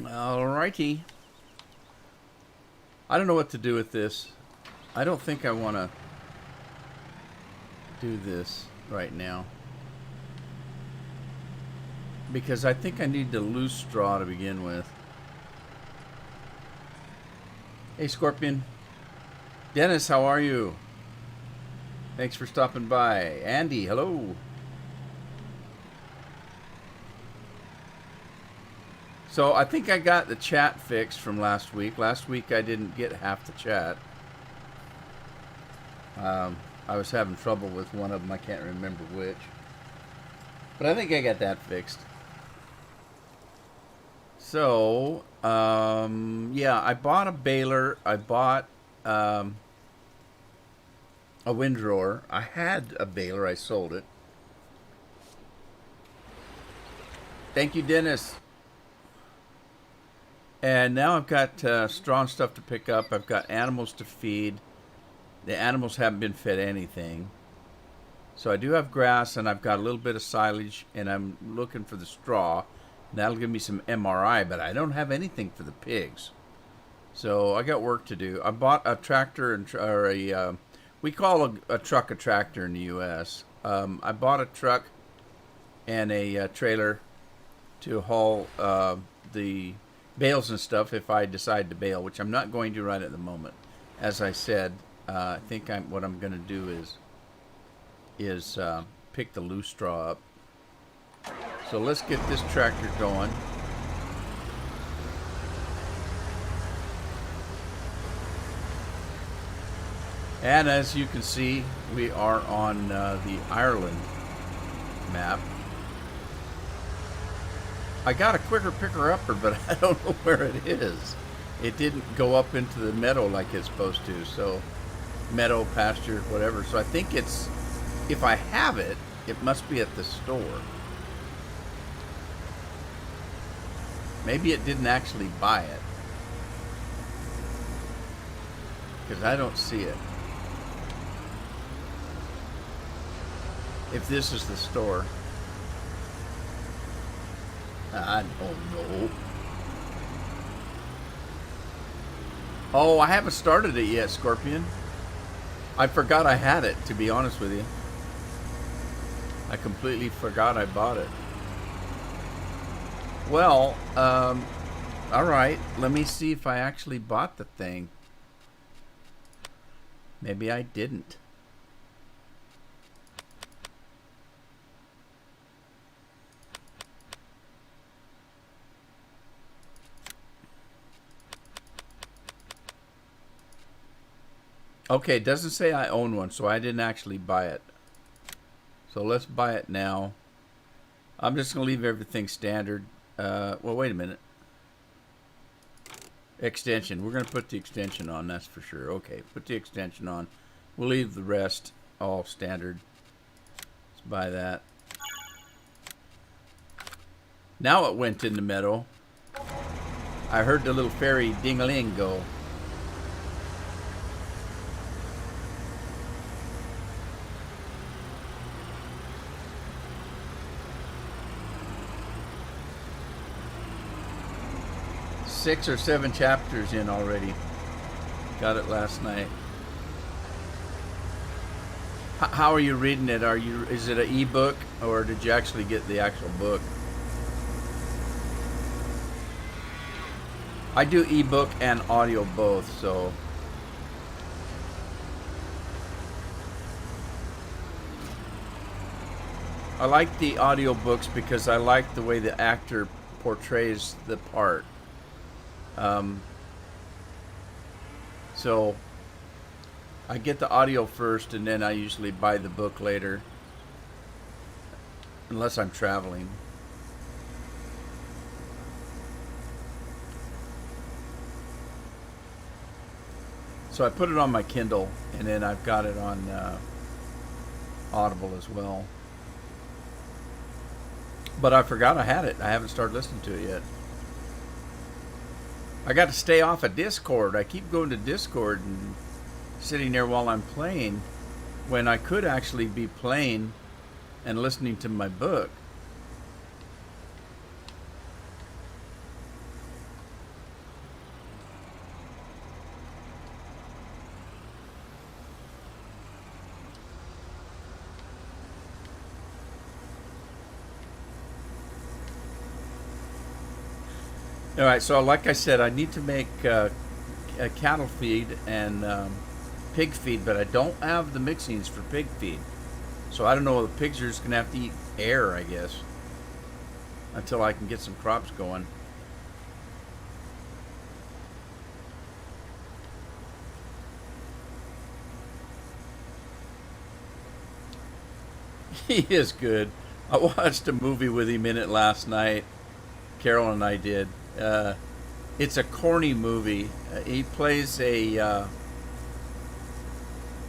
Alrighty. I don't know what to do with this. I don't think I want to do this right now. Because I think I need the loose straw to begin with. Hey, Scorpion. Dennis, how are you? Thanks for stopping by. Andy, hello. So I think I got the chat fixed from last week. Last week I didn't get half the chat. I was having trouble with one of them. I can't remember which. But I think I got that fixed. So, yeah, I bought a baler. I bought a windrower. I had a baler. I sold it. Thank you, Dennis. And now I've got straw and stuff to pick up. I've got animals to feed. The animals haven't been fed anything. So I do have grass, and I've got a little bit of silage, and I'm looking for the straw. That'll give me some MRI, but I don't have anything for the pigs. So I got work to do. I bought a tractor, we call a truck a tractor in the U.S. I bought a truck and a trailer to haul the bales and stuff if I decide to bale, which I'm not going to right at the moment. As I said, I think what I'm going to do is pick the loose straw up. So let's get this tractor going. And as you can see, we are on the Ireland map. I got a quicker picker-upper, but I don't know where it is. It didn't go up into the meadow like it's supposed to. So meadow, pasture, whatever. So I think it's, if I have it, it must be at the store. Maybe it didn't actually buy it, because I don't see it. If this is the store, I don't know. Oh, I haven't started it yet, Scorpion. I forgot I had it, to be honest with you. I completely forgot I bought it. Well, alright. Let me see if I actually bought the thing. Maybe I didn't. Okay, it doesn't say I own one, so I didn't actually buy it. So let's buy it now. I'm just going to leave everything standard. Well, wait a minute. Extension. We're going to put the extension on, that's for sure. Okay, put the extension on. We'll leave the rest all standard. Let's buy that. Now it went in the meadow. I heard the little fairy ding-a-ling go. Six or seven chapters in already. Got it last night. How are you reading it? Is it an ebook, or did you actually get the actual book? I do ebook and audio both, so I like the audio books because I like the way the actor portrays the part. So I get the audio first, and then I usually buy the book later, unless I'm traveling. So I put it on my Kindle, and then I've got it on Audible as well. But I forgot I had it. I haven't started listening to it yet. I got to stay off of Discord. I keep going to Discord and sitting there while I'm playing, when I could actually be playing and listening to my book. All right, so like I said, I need to make a cattle feed and pig feed, but I don't have the mixings for pig feed. So I don't know, the pigs are just going to have to eat air, I guess, until I can get some crops going. He is good. I watched a movie with him in it last night. Carol and I did. It's a corny movie. He plays an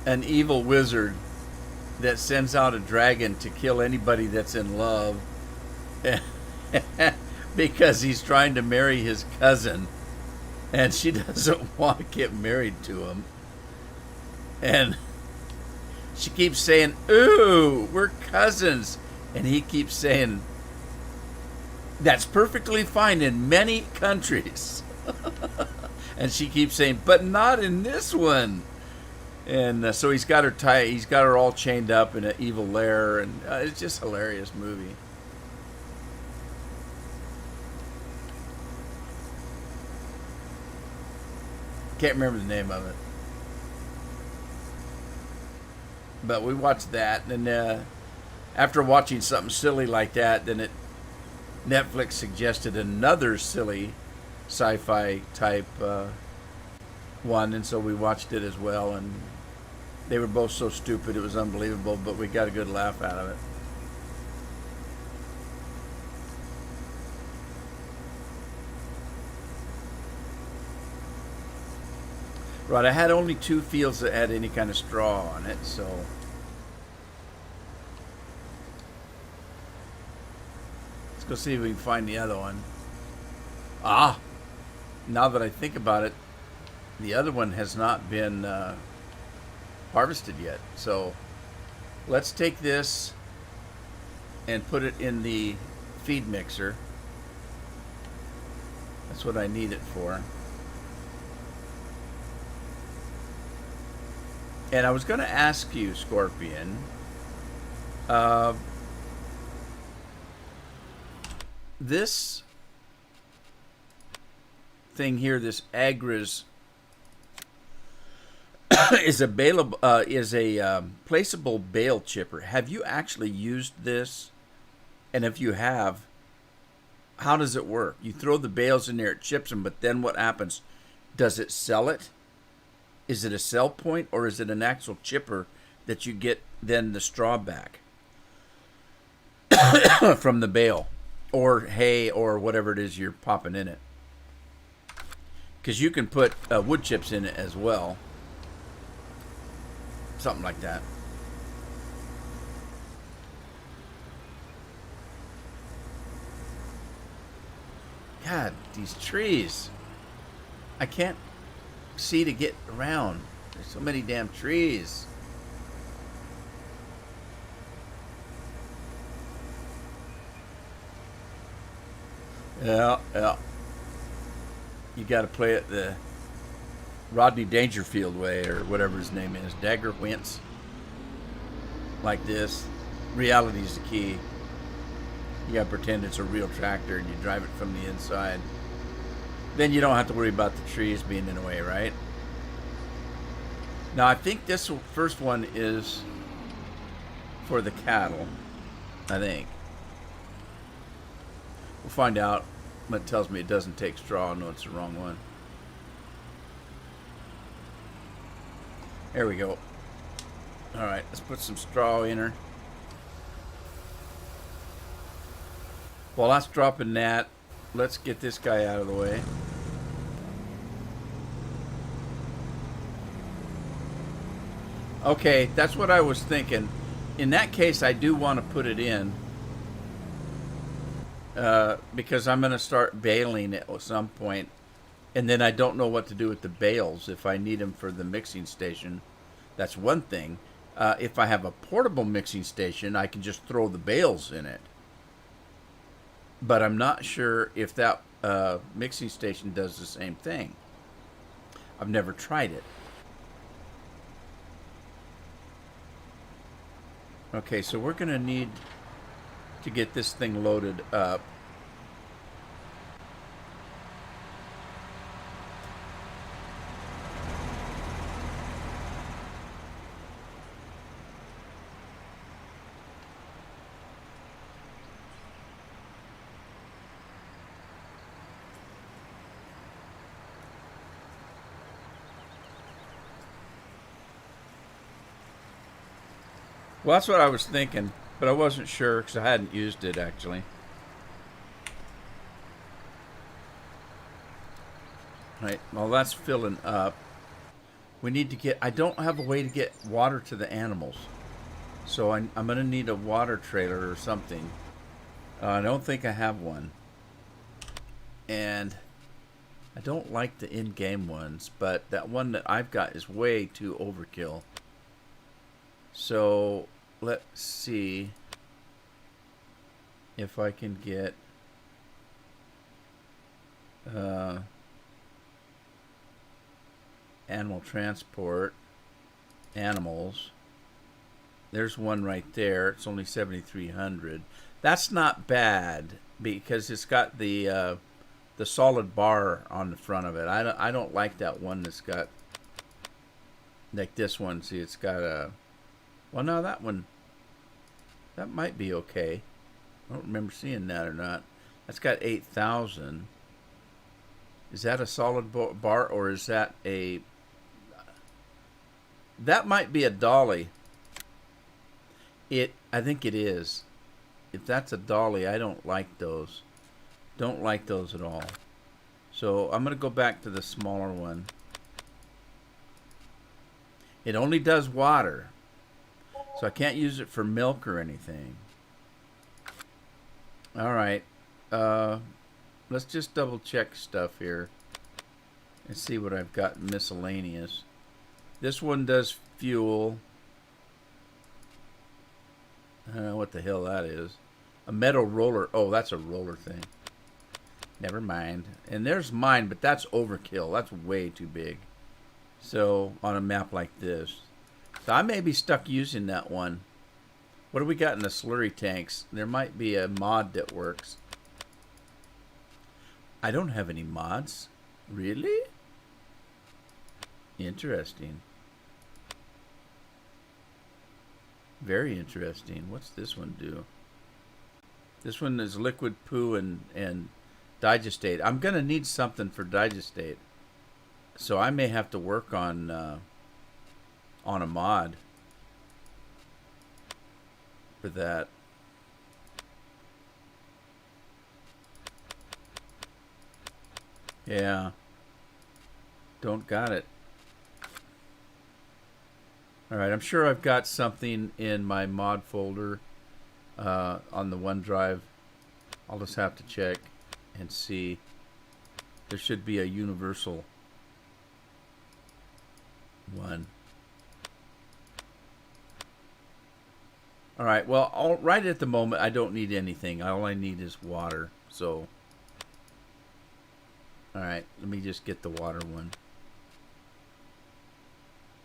evil wizard that sends out a dragon to kill anybody that's in love because he's trying to marry his cousin, and she doesn't want to get married to him. And she keeps saying, "Ooh, we're cousins." And he keeps saying, "That's perfectly fine in many countries." And she keeps saying, "But not in this one." And so he's got her all chained up in an evil lair, and it's just a hilarious movie. Can't remember the name of it. But we watched that, and after watching something silly like that, then Netflix suggested another silly sci-fi type one, and so we watched it as well, and they were both so stupid it was unbelievable, but we got a good laugh out of it. Right, I had only 2 fields that had any kind of straw on it, so let's go see if we can find the other one. Ah, now that I think about it, the other one has not been harvested yet. So let's take this and put it in the feed mixer. That's what I need it for. And I was going to ask you, Scorpion, this thing here, this Agri's, is a placeable bale chipper. Have you actually used this? And if you have, how does it work? You throw the bales in there, it chips them, but then what happens? Does it sell it? Is it a sell point, or is it an actual chipper that you get then the straw back from the bale or hay or whatever it is you're popping in it? Because you can put wood chips in it as well. Something like that. God, these trees. I can't see to get around. There's so many damn trees. Yeah. You got to play it the Rodney Dangerfield way, or whatever his name is. Dagger Wentz. Like this. Reality is the key. You got to pretend it's a real tractor and you drive it from the inside. Then you don't have to worry about the trees being in the way, right? Now, I think this first one is for the cattle, I think. We'll find out. It tells me it doesn't take straw. No, it's the wrong one. There we go. All right, let's put some straw in her. While that's dropping that, let's get this guy out of the way. Okay, that's what I was thinking. In that case, I do want to put it in. Because I'm going to start baling it at some point. And then I don't know what to do with the bales if I need them for the mixing station. That's one thing. If I have a portable mixing station, I can just throw the bales in it. But I'm not sure if that mixing station does the same thing. I've never tried it. Okay, so we're going to need to get this thing loaded up. Well, that's what I was thinking, but I wasn't sure because I hadn't used it actually. Right, well, that's filling up. We need to get, I don't have a way to get water to the animals. So I'm going to need a water trailer or something. I don't think I have one. And I don't like the in-game ones, but that one that I've got is way too overkill. So let's see if I can get animal transport, animals. There's one right there. It's only 7,300. That's not bad because it's got the solid bar on the front of it. I don't like that one that's got like this one. See, it's got a. Well, no, that one. That might be okay. I don't remember seeing that or not. That's got 8,000. Is that a solid bar or is that a? That might be a dolly. I think it is. If that's a dolly, I don't like those. Don't like those at all. So I'm going to go back to the smaller one. It only does water. So I can't use it for milk or anything. Alright. Let's just double check stuff here. And see what I've got miscellaneous. This one does fuel. I don't know what the hell that is. A metal roller. Oh, that's a roller thing. Never mind. And there's mine, but that's overkill. That's way too big. So, on a map like this. So, I may be stuck using that one. What do we got in the slurry tanks? There might be a mod that works. I don't have any mods. Really? Interesting. Very interesting. What's this one do? This one is liquid poo and digestate. I'm going to need something for digestate. So I may have to work on a mod for that. Yeah. Don't got it. Alright, I'm sure I've got something in my mod folder on the OneDrive. I'll just have to check and see. There should be a universal one. Alright, well, right at the moment, I don't need anything. All I need is water. So, alright, let me just get the water one.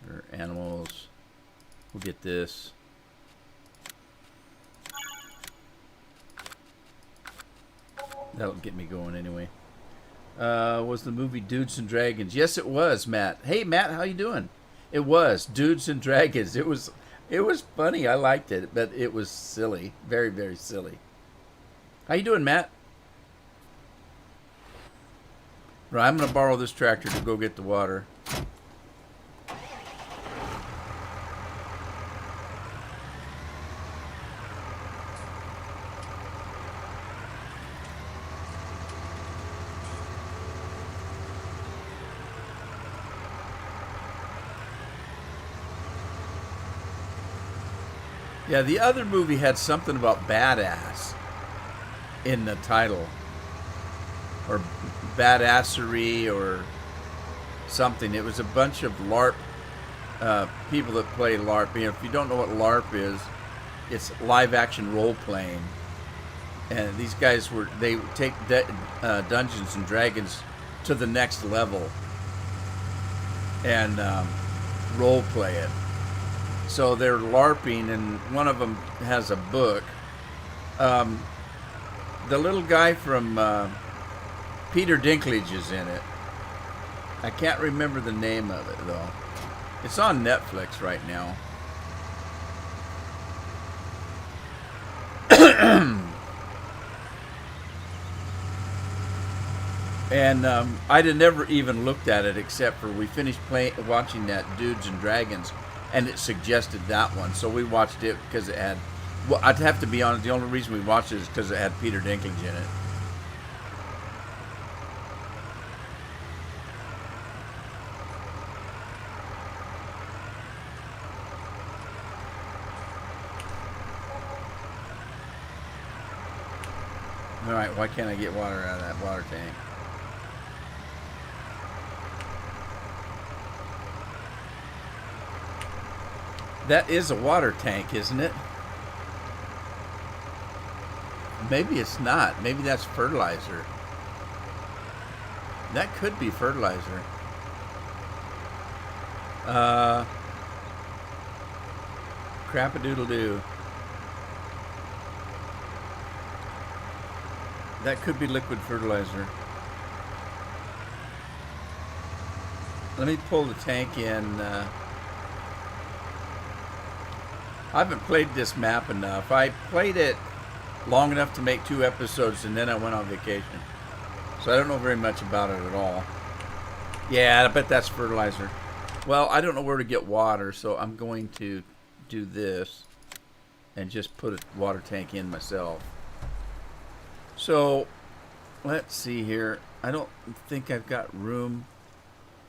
Or animals. We'll get this. That'll get me going anyway. Was the movie Dudes and Dragons? Yes, it was, Matt. Hey, Matt, how you doing? It was Dudes and Dragons. It was funny. I liked it, but it was silly. Very, very silly. How you doing, Matt? Right, I'm going to borrow this tractor to go get the water. Yeah, the other movie had something about badass in the title. Or badassery or something. It was a bunch of LARP people that play LARP. You know, if you don't know what LARP is, it's live action role playing. And these guys they take Dungeons and Dragons to the next level and role play it. So they're LARPing, and one of them has a book. The little guy from Peter Dinklage is in it. I can't remember the name of it, though. It's on Netflix right now. And I'd have never even looked at it except for we finished watching that Dudes and Dragons. and it suggested that one, so we watched it because it had. Well, I'd have to be honest. The only reason we watched it is because it had Peter Dinklage in it. All right, why can't I get water out of that water tank? That is a water tank, isn't it? Maybe it's not. Maybe that's fertilizer. That could be fertilizer. Crap-a-doodle-doo. That could be liquid fertilizer. Let me pull the tank in. I haven't played this map enough. I played it long enough to make 2 episodes, and then I went on vacation. So I don't know very much about it at all. Yeah, I bet that's fertilizer. Well, I don't know where to get water, so I'm going to do this and just put a water tank in myself. So, let's see here. I don't think I've got room.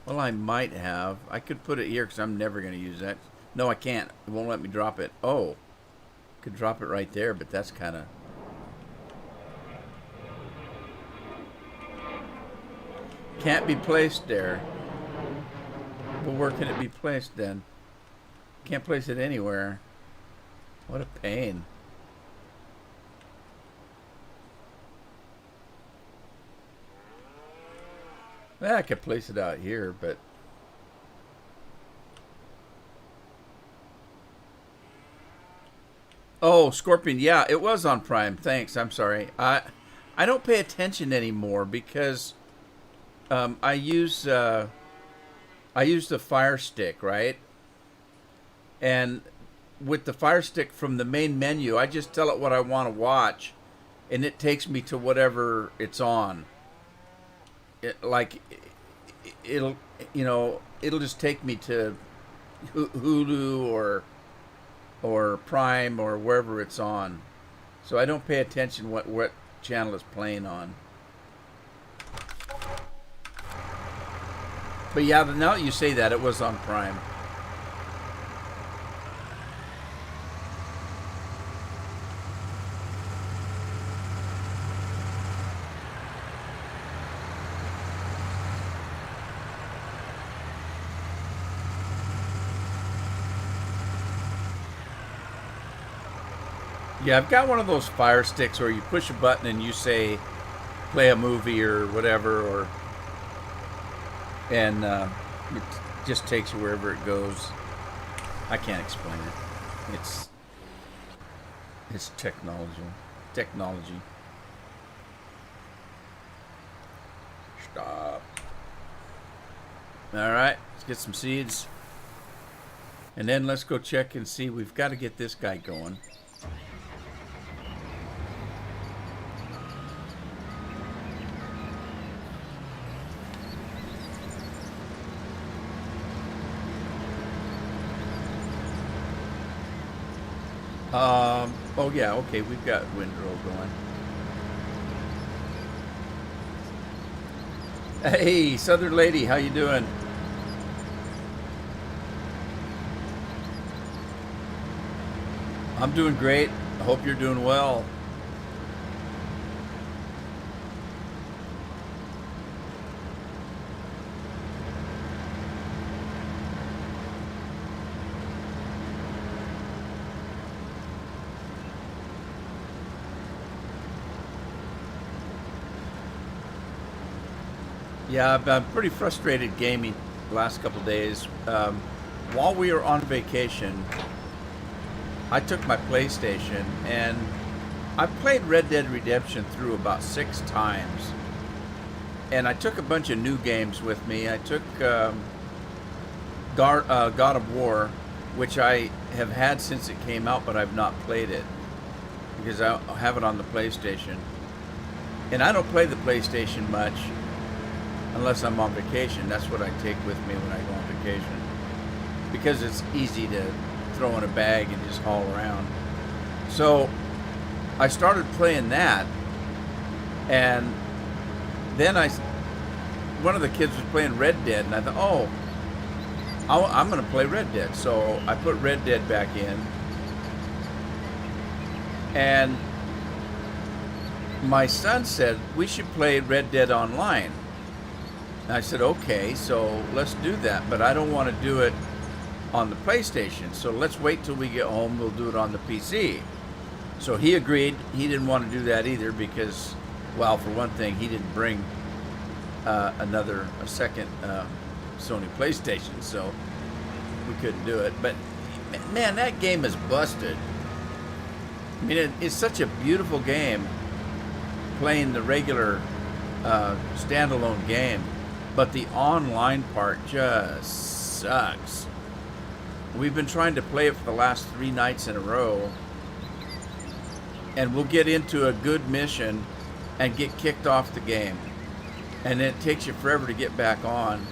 Well, I might have. I could put it here because I'm never going to use that. No, I can't. It won't let me drop it. Oh, could drop it right there, but that's kind of... Can't be placed there. Well, where can it be placed then? Can't place it anywhere. What a pain. Well, I could place it out here, but... Oh, Scorpion. Yeah, it was on Prime. Thanks. I'm sorry. I don't pay attention anymore because I use the Fire Stick, right? And with the Fire Stick from the main menu, I just tell it what I want to watch, and it takes me to whatever it's on. It'll just take me to Hulu or Prime or wherever it's on. So I don't pay attention what channel it's playing on. But yeah, now that you say that, it was on Prime. Yeah, I've got one of those Fire Sticks where you push a button and you say play a movie or whatever, and it just takes you wherever it goes. I can't explain it. It's technology. Stop. All right, let's get some seeds, and then let's go check and see. We've got to get this guy going. Oh yeah, okay, we've got Windrower going. Hey, Southern Lady, how you doing? I'm doing great. I hope you're doing well. Yeah, I've been pretty frustrated gaming the last couple of days. While we were on vacation, I took my PlayStation and I played Red Dead Redemption through about 6 times. And I took a bunch of new games with me. I took God of War, which I have had since it came out, but I've not played it because I have it on the PlayStation. And I don't play the PlayStation much unless I'm on vacation. That's what I take with me when I go on vacation. because it's easy to throw in a bag and just haul around. So I started playing that, and then one of the kids was playing Red Dead, and I thought, oh, I'm going to play Red Dead. So I put Red Dead back in, and my son said, we should play Red Dead Online. And I said, okay, so let's do that, but I don't want to do it on the PlayStation, so let's wait till we get home, we'll do it on the PC. So he agreed. He didn't want to do that either because, well, for one thing, he didn't bring a second Sony PlayStation, so we couldn't do it. But man, that game is busted. I mean, it's such a beautiful game playing the regular standalone game, but the online part just sucks. We've been trying to play it for the last 3 nights in a row, and we'll get into a good mission and get kicked off the game, and it takes you forever to get back on,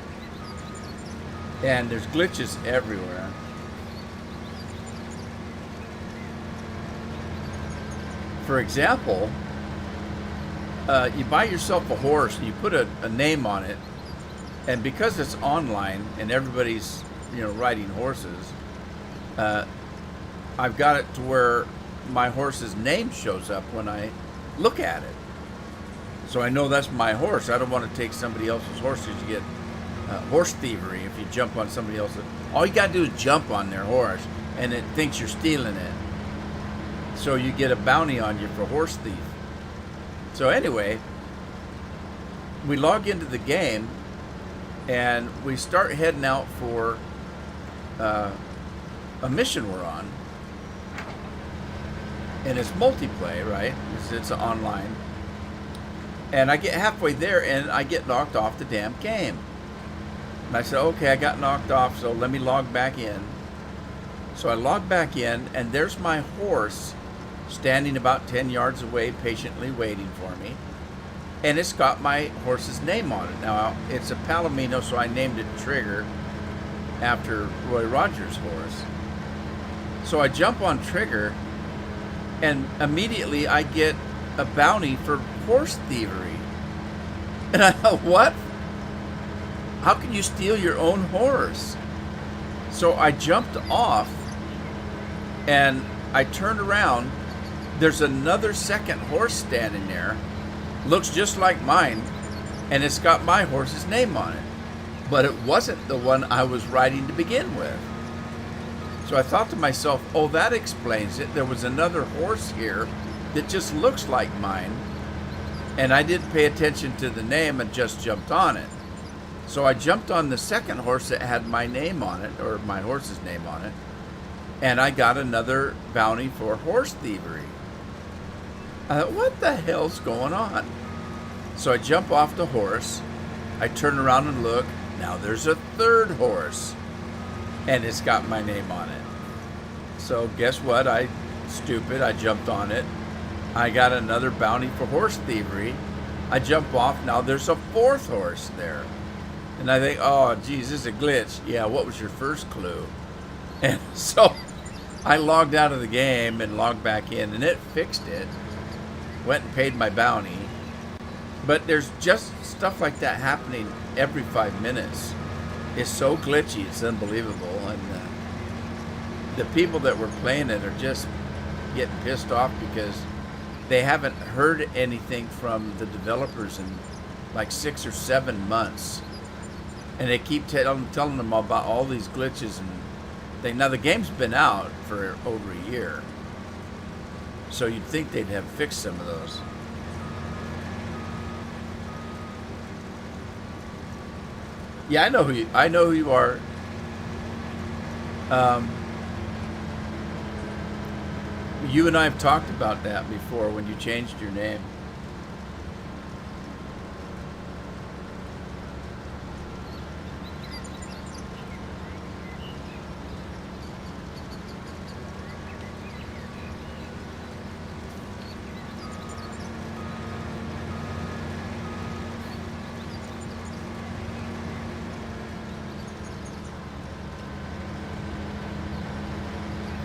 and there's glitches everywhere. For example, you buy yourself a horse and you put a name on it, and because it's online and everybody's riding horses, I've got it to where my horse's name shows up when I look at it, so I know that's my horse. I don't want to take somebody else's horse, because you get horse thievery if you jump on somebody else's. All you got to do is jump on their horse and it thinks you're stealing it, so you get a bounty on you for horse thief. So anyway, we log into the game and we start heading out for a mission we're on, and it's multiplayer, right? It's online, and I get halfway there and I get knocked off the damn game. And I said, okay, I got knocked off, so let me log back in. So I log back in, and there's my horse standing about 10 yards away, patiently waiting for me. And it's got my horse's name on it. Now, it's a Palomino, so I named it Trigger after Roy Rogers' horse. So I jump on Trigger, and immediately I get a bounty for horse thievery. And I thought, what? How can you steal your own horse? So I jumped off, and I turned around. There's another second horse standing there, looks just like mine, and it's got my horse's name on it, but it wasn't the one I was riding to begin with. So I thought to myself, oh, that explains it. There was another horse here that just looks like mine, and I didn't pay attention to the name and just jumped on it. So I jumped on the second horse that had my name on it, or my horse's name on it, and I got another bounty for horse thievery. I thought, what the hell's going on? So I jump off the horse, I turn around and look, now there's a third horse, and it's got my name on it. So guess what? I jumped on it. I got another bounty for horse thievery. I jump off, now there's a fourth horse there. And I think, oh, geez, this is a glitch. Yeah, what was your first clue? And so I logged out of the game and logged back in, and it fixed it. Went and paid my bounty. But there's just stuff like that happening every 5 minutes. It's so glitchy, it's unbelievable. And the people that were playing it are just getting pissed off because they haven't heard anything from the developers in like 6 or 7 months. And they keep telling them about all these glitches and now the game's been out for over a year, so you'd think they'd have fixed some of those. Yeah, I know who you are. You and I have talked about that before when you changed your name.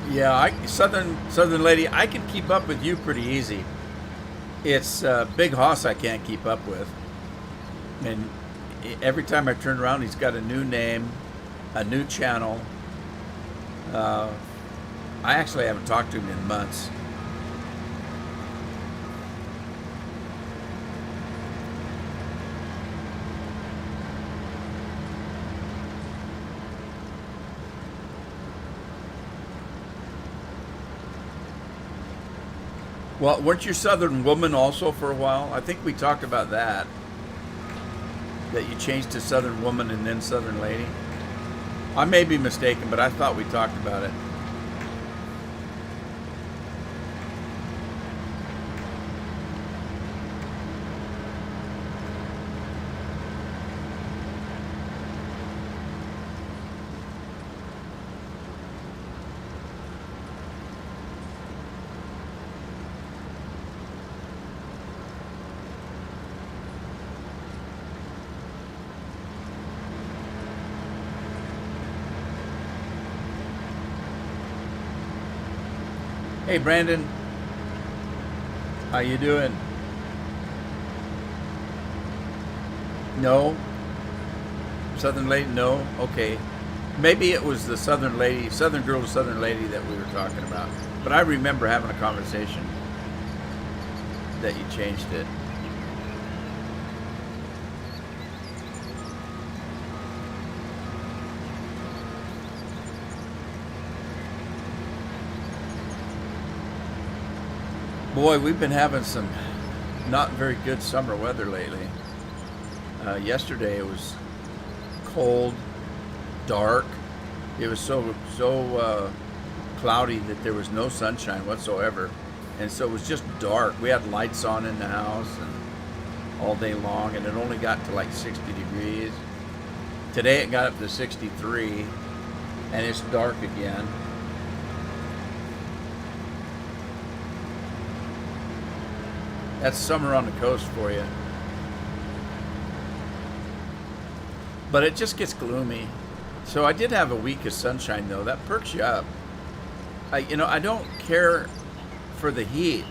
Yeah, Southern lady, I can keep up with you pretty easy. It's Big Hoss I can't keep up with. And every time I turn around, he's got a new name, a new channel. I actually haven't talked to him in months. Well, weren't you Southern Woman also for a while? I think we talked about that. That you changed to Southern Woman and then Southern Lady. I may be mistaken, but I thought we talked about it. Hey Brandon, how you doing? No? Southern Lady? No? Okay. Maybe it was the Southern Lady, Southern Girl to Southern Lady that we were talking about. But I remember having a conversation that you changed it. Boy, we've been having some not very good summer weather lately. Yesterday it was cold, dark. It was so cloudy that there was no sunshine whatsoever, and so it was just dark. We had lights on in the house and all day long, and it only got to like 60 degrees. Today it got up to 63, and it's dark again. That's summer on the coast for you. But it just gets gloomy. So I did have a week of sunshine though. That perks you up. I don't care for the heat,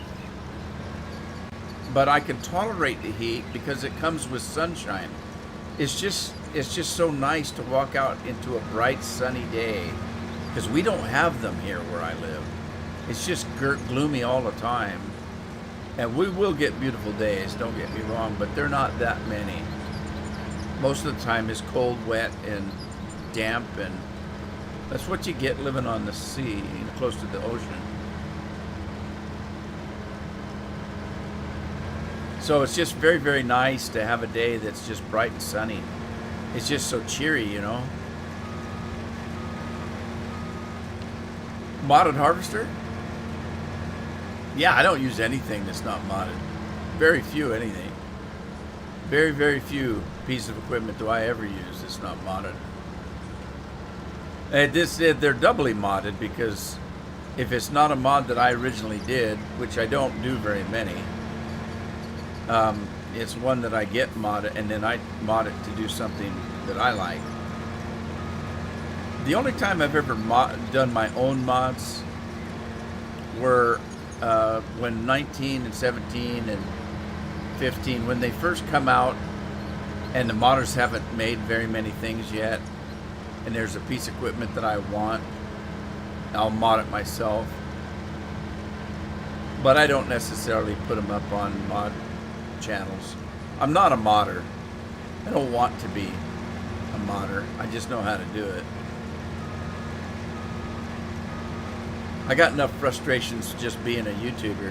but I can tolerate the heat because it comes with sunshine. It's just so nice to walk out into a bright sunny day, because we don't have them here where I live. It's just gloomy all the time. And we will get beautiful days, don't get me wrong, but they're not that many. Most of the time it's cold, wet, and damp, and that's what you get living on the sea, close to the ocean. So it's just very, very nice to have a day that's just bright and sunny. It's just so cheery, you know. Modded harvester? Yeah, I don't use anything that's not modded. Very few anything. Very, very few pieces of equipment do I ever use that's not modded. They're doubly modded, because if it's not a mod that I originally did, which I don't do very many, it's one that I get modded, and then I mod it to do something that I like. The only time I've ever done my own mods were when 19 and 17 and 15, when they first come out and the modders haven't made very many things yet, and there's a piece of equipment that I want, I'll mod it myself. But I don't necessarily put them up on mod channels. I'm not a modder. I don't want to be a modder. I just know how to do it. I got enough frustrations just being a YouTuber.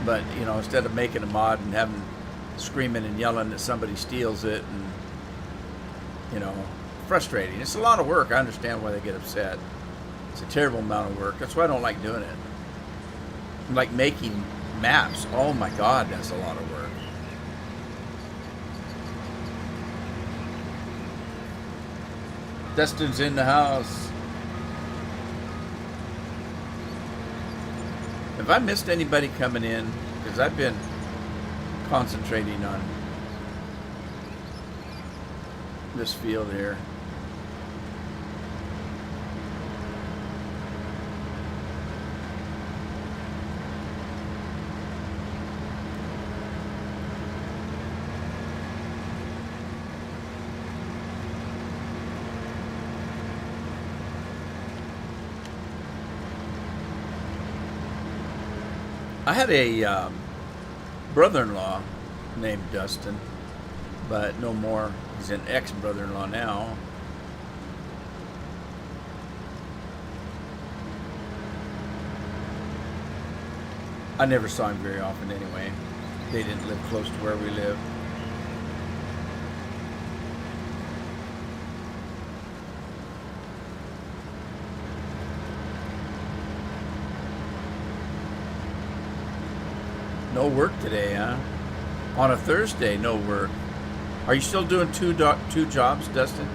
But, you know, instead of making a mod and having screaming and yelling that somebody steals it, and, you know, frustrating. It's a lot of work. I understand why they get upset. It's a terrible amount of work. That's why I don't like doing it. Like making maps. Oh my God, that's a lot of work. Dustin's in the house. Have I missed anybody coming in? Because I've been concentrating on this field here. I had a brother-in-law named Dustin, but no more. He's an ex-brother-in-law now. I never saw him very often anyway. They didn't live close to where we live. No work today, huh? On a Thursday, no work. Are you still doing two jobs, Dustin?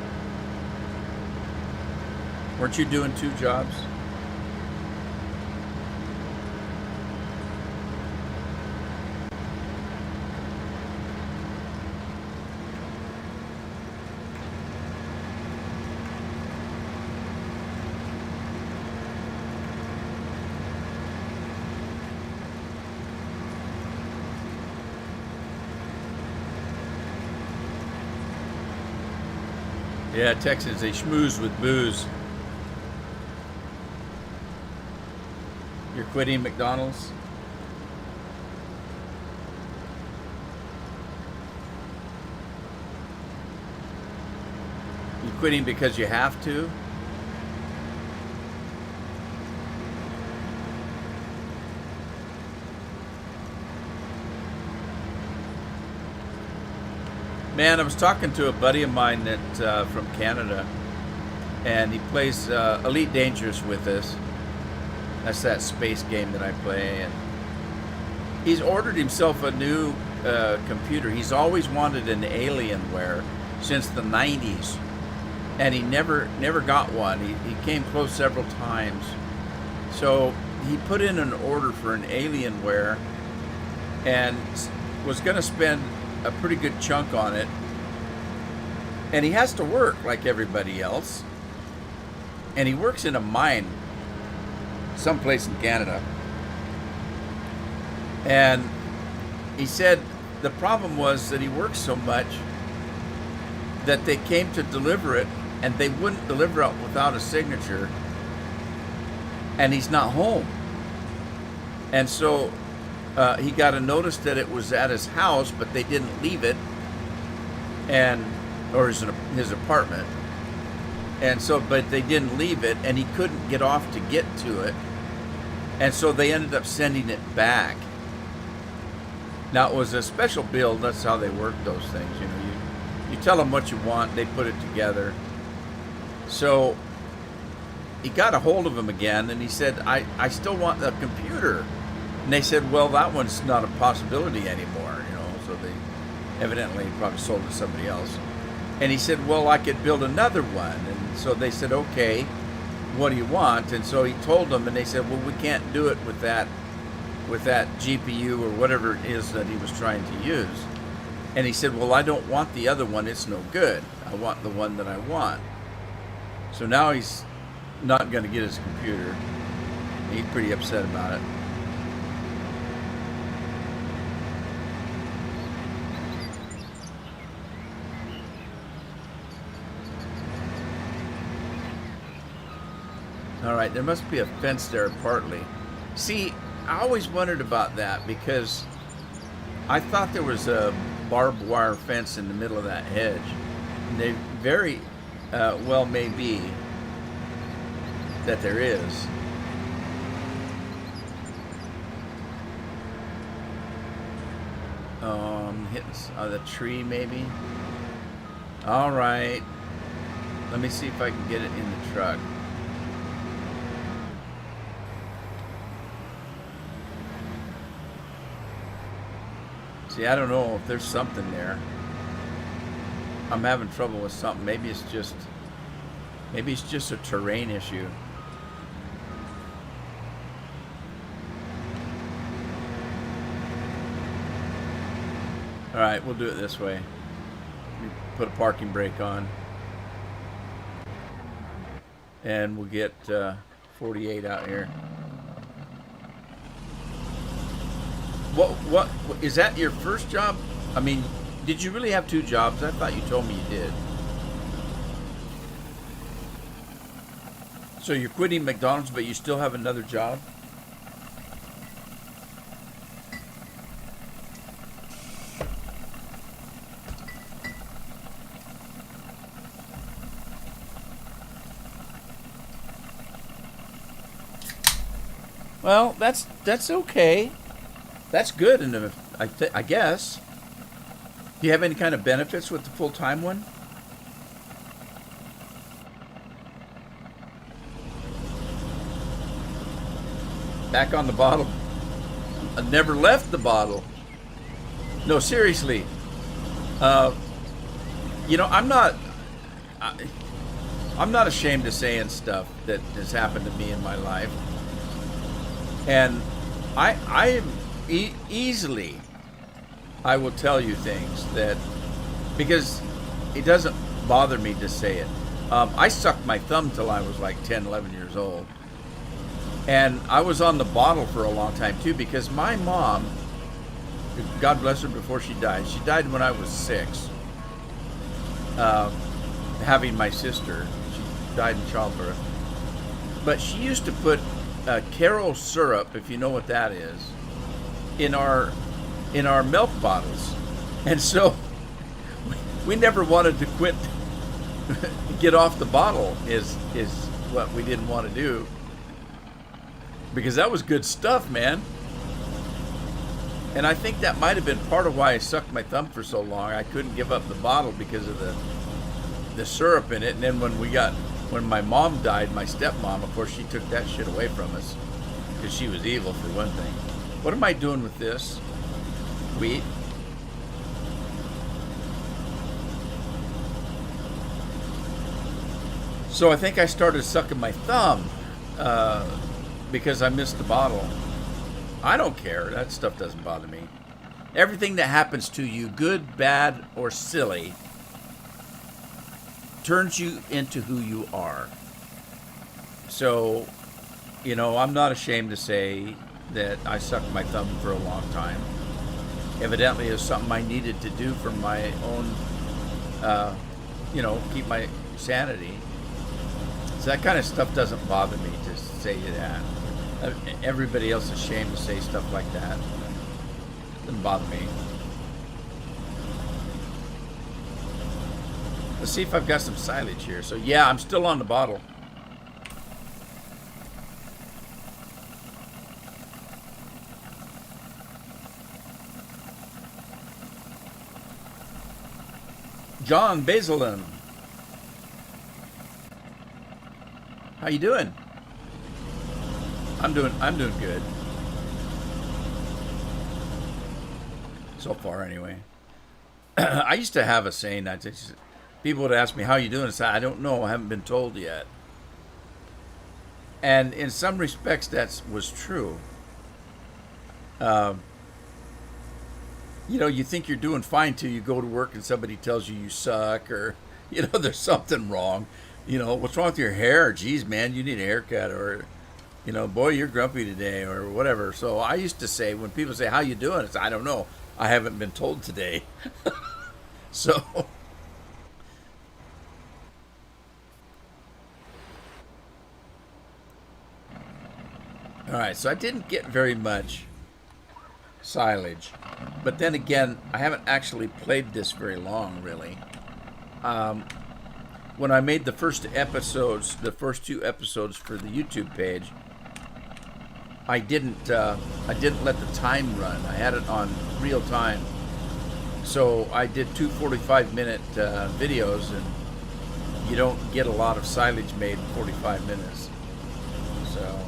Weren't you doing 2 jobs? Yeah, Texans, they schmooze with booze. You're quitting McDonald's? You quitting because you have to? Man, I was talking to a buddy of mine that from Canada, and he plays Elite Dangerous with us. That's that space game that I play, and he's ordered himself a new computer. He's always wanted an Alienware since the 90s, and he never got one. He came close several times. So he put in an order for an Alienware and was going to spend a pretty good chunk on it, and he has to work like everybody else, and he works in a mine someplace in Canada, and he said the problem was that he worked so much that they came to deliver it and they wouldn't deliver it without a signature, and he's not home. And so he got a notice that it was at his house, but they didn't leave it, or his apartment. And so, but they didn't leave it, and he couldn't get off to get to it. And so they ended up sending it back. Now, it was a special build. That's how they work those things. You know, you tell them what you want, they put it together. So he got a hold of him again, and he said, I still want the computer. And they said, well, that one's not a possibility anymore, you know. So they evidently probably sold it to somebody else. And he said, well, I could build another one. And so they said, okay, what do you want? And so he told them, and they said, well, we can't do it with that GPU or whatever it is that he was trying to use. And he said, well, I don't want the other one. It's no good. I want the one that I want. So now he's not going to get his computer. He's pretty upset about it. All right, there must be a fence there partly. See, I always wondered about that because I thought there was a barbed wire fence in the middle of that hedge. And they very well may be that there is. Hitting the tree maybe. All right. Let me see if I can get it in the truck. See, I don't know if there's something there. I'm having trouble with something. Maybe it's just a terrain issue. All right, we'll do it this way. Put a parking brake on, and we'll get 48 out here. What is that your first job? I mean, did you really have 2 jobs? I thought you told me you did. So you're quitting McDonald's, but you still have another job? Well, that's okay. That's good, and I guess. Do you have any kind of benefits with the full time one? Back on the bottle. I never left the bottle. No, seriously. Uh, I'm not. I'm not ashamed of saying stuff that has happened to me in my life, and I easily I will tell you things that because it doesn't bother me to say it. I sucked my thumb till I was like 10, 11 years old. And I was on the bottle for a long time too because my mom, God bless her before she died when I was 6. Having my sister, she died in childbirth. But she used to put Caro syrup, if you know what that is, in our milk bottles. And so we never wanted to quit, get off the bottle is what we didn't want to do. Because that was good stuff, man. And I think that might have been part of why I sucked my thumb for so long. I couldn't give up the bottle because of the syrup in it. And then when my mom died, my stepmom, of course, she took that shit away from us. Because she was evil, for one thing. What am I doing with this? Wheat? So I think I started sucking my thumb because I missed the bottle. I don't care. That stuff doesn't bother me. Everything that happens to you, good, bad, or silly, turns you into who you are. So, I'm not ashamed to say that I sucked my thumb for a long time. Evidently, it was something I needed to do for my own, keep my sanity. So that kind of stuff doesn't bother me to say that. Everybody else is ashamed to say stuff like that. Doesn't bother me. Let's see if I've got some silage here. So yeah, I'm still on the bottle. John Basilin. How you doing? I'm doing good. So far, anyway. I used to have a saying that people would ask me, how you doing? I say, I don't know. I haven't been told yet. And in some respects, that was true. You think you're doing fine till you go to work and somebody tells you suck or, there's something wrong. What's wrong with your hair? Geez, man, you need a haircut. Or, boy, you're grumpy today or whatever. So I used to say, when people say, how you doing? It's, I don't know. I haven't been told today. So. All right, so I didn't get very much silage. But then again, I haven't actually played this very long, really. When I made the first 2 episodes for the YouTube page, I didn't let the time run. I had it on real time. So I did 2 45-minute videos, and you don't get a lot of silage made in 45 minutes. So.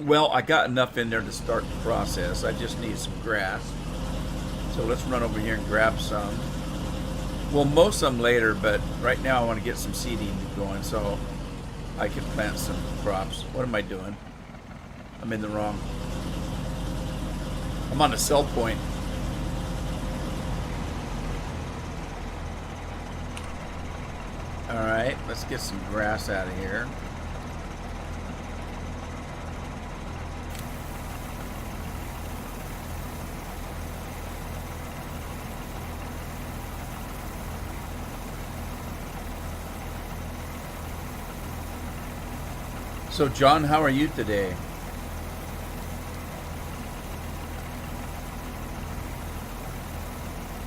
Well, I got enough in there to start the process. I just need some grass. So let's run over here and grab some. We'll mow some later, but right now I want to get some seeding going so I can plant some crops. What am I doing? I'm in the wrong. I'm on a sell point. Alright, let's get some grass out of here. So, John, how are you today?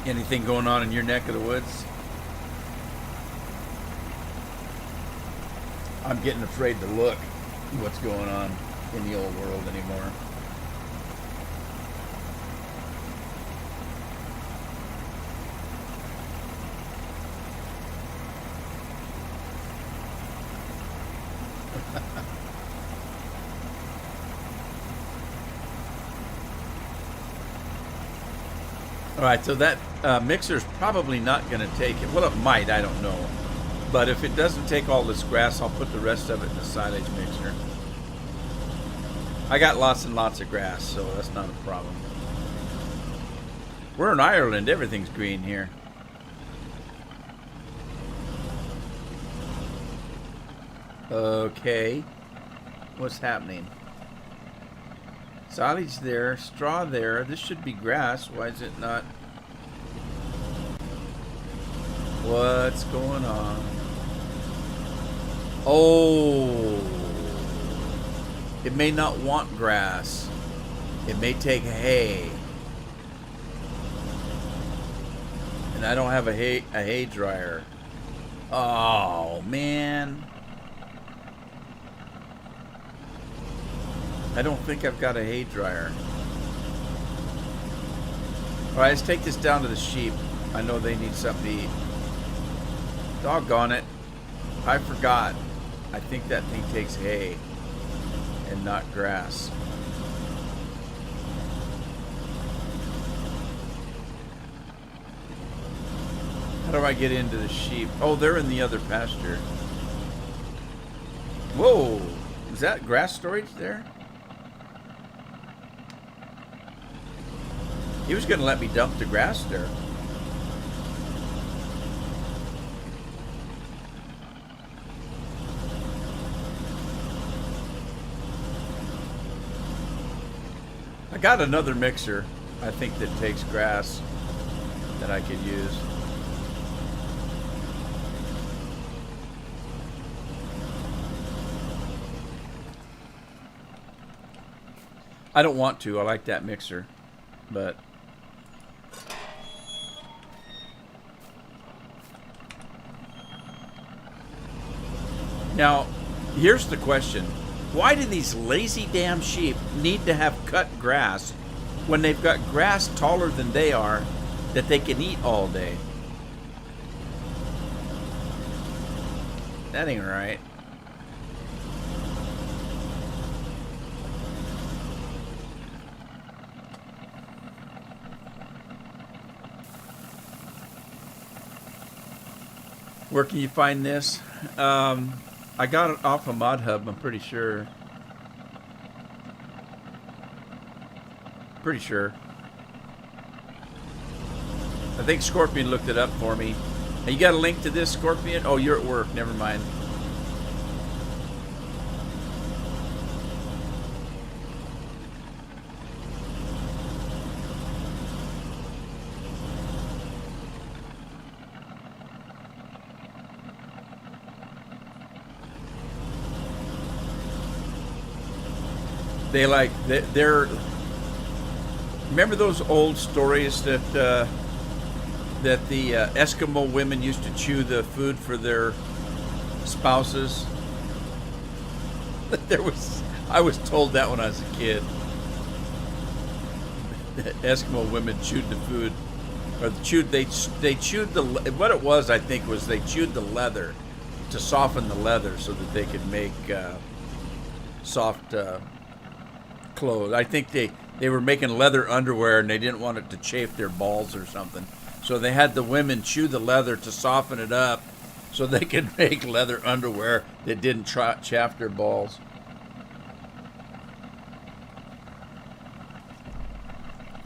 Anything going on in your neck of the woods? I'm getting afraid to look what's going on in the old world anymore. All right, so that mixer's probably not going to take it. Well, it might, I don't know. But if it doesn't take all this grass, I'll put the rest of it in the silage mixer. I got lots and lots of grass, so that's not a problem. We're in Ireland. Everything's green here. Okay. What's happening? Silage there, straw there. This should be grass. Why is it not? What's going on? Oh. It may not want grass. It may take hay. And I don't have a hay dryer. Oh, man. I don't think I've got a hay dryer. Alright, let's take this down to the sheep. I know they need something to eat. Doggone it. I forgot. I think that thing takes hay and not grass. How do I get into the sheep? Oh, they're in the other pasture. Whoa! Is that grass storage there? He was going to let me dump the grass there. I got another mixer, I think, that takes grass that I could use. I don't want to. I like that mixer, but now, here's the question. Why do these lazy damn sheep need to have cut grass when they've got grass taller than they are that they can eat all day? That ain't right. Where can you find this? I got it off of Mod Hub, I'm pretty sure. Pretty sure. I think Scorpion looked it up for me. Hey, you got a link to this, Scorpion? Oh, you're at work. Never mind. They're remember those old stories that the Eskimo women used to chew the food for their spouses? I was told that when I was a kid. The Eskimo women chewed the food, or they chewed the, what it was, I think, was they chewed the leather to soften the leather so that they could make soft clothes. I think they were making leather underwear and they didn't want it to chafe their balls or something. So they had the women chew the leather to soften it up so they could make leather underwear that didn't chafe their balls.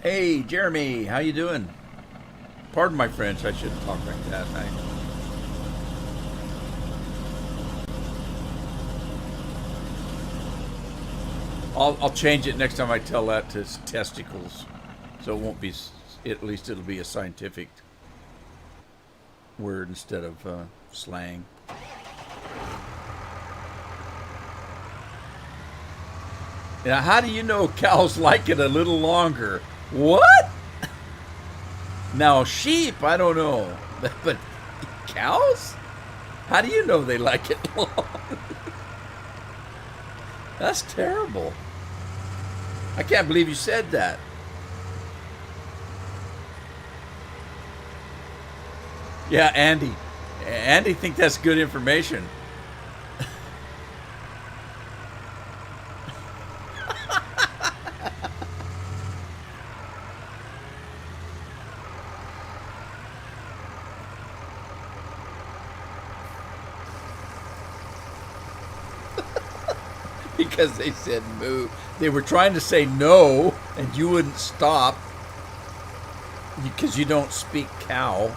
Hey, Jeremy, how you doing? Pardon my French, I shouldn't talk like that. I'll change it next time I tell that to testicles, so it won't be. At least it'll be a scientific word instead of slang. Now, how do you know cows like it a little longer? What? Now, sheep, I don't know. But cows? How do you know they like it long? That's terrible. I can't believe you said that. Yeah, Andy. Andy think that's good information. Because they said moo. They were trying to say no, and you wouldn't stop because you don't speak cow.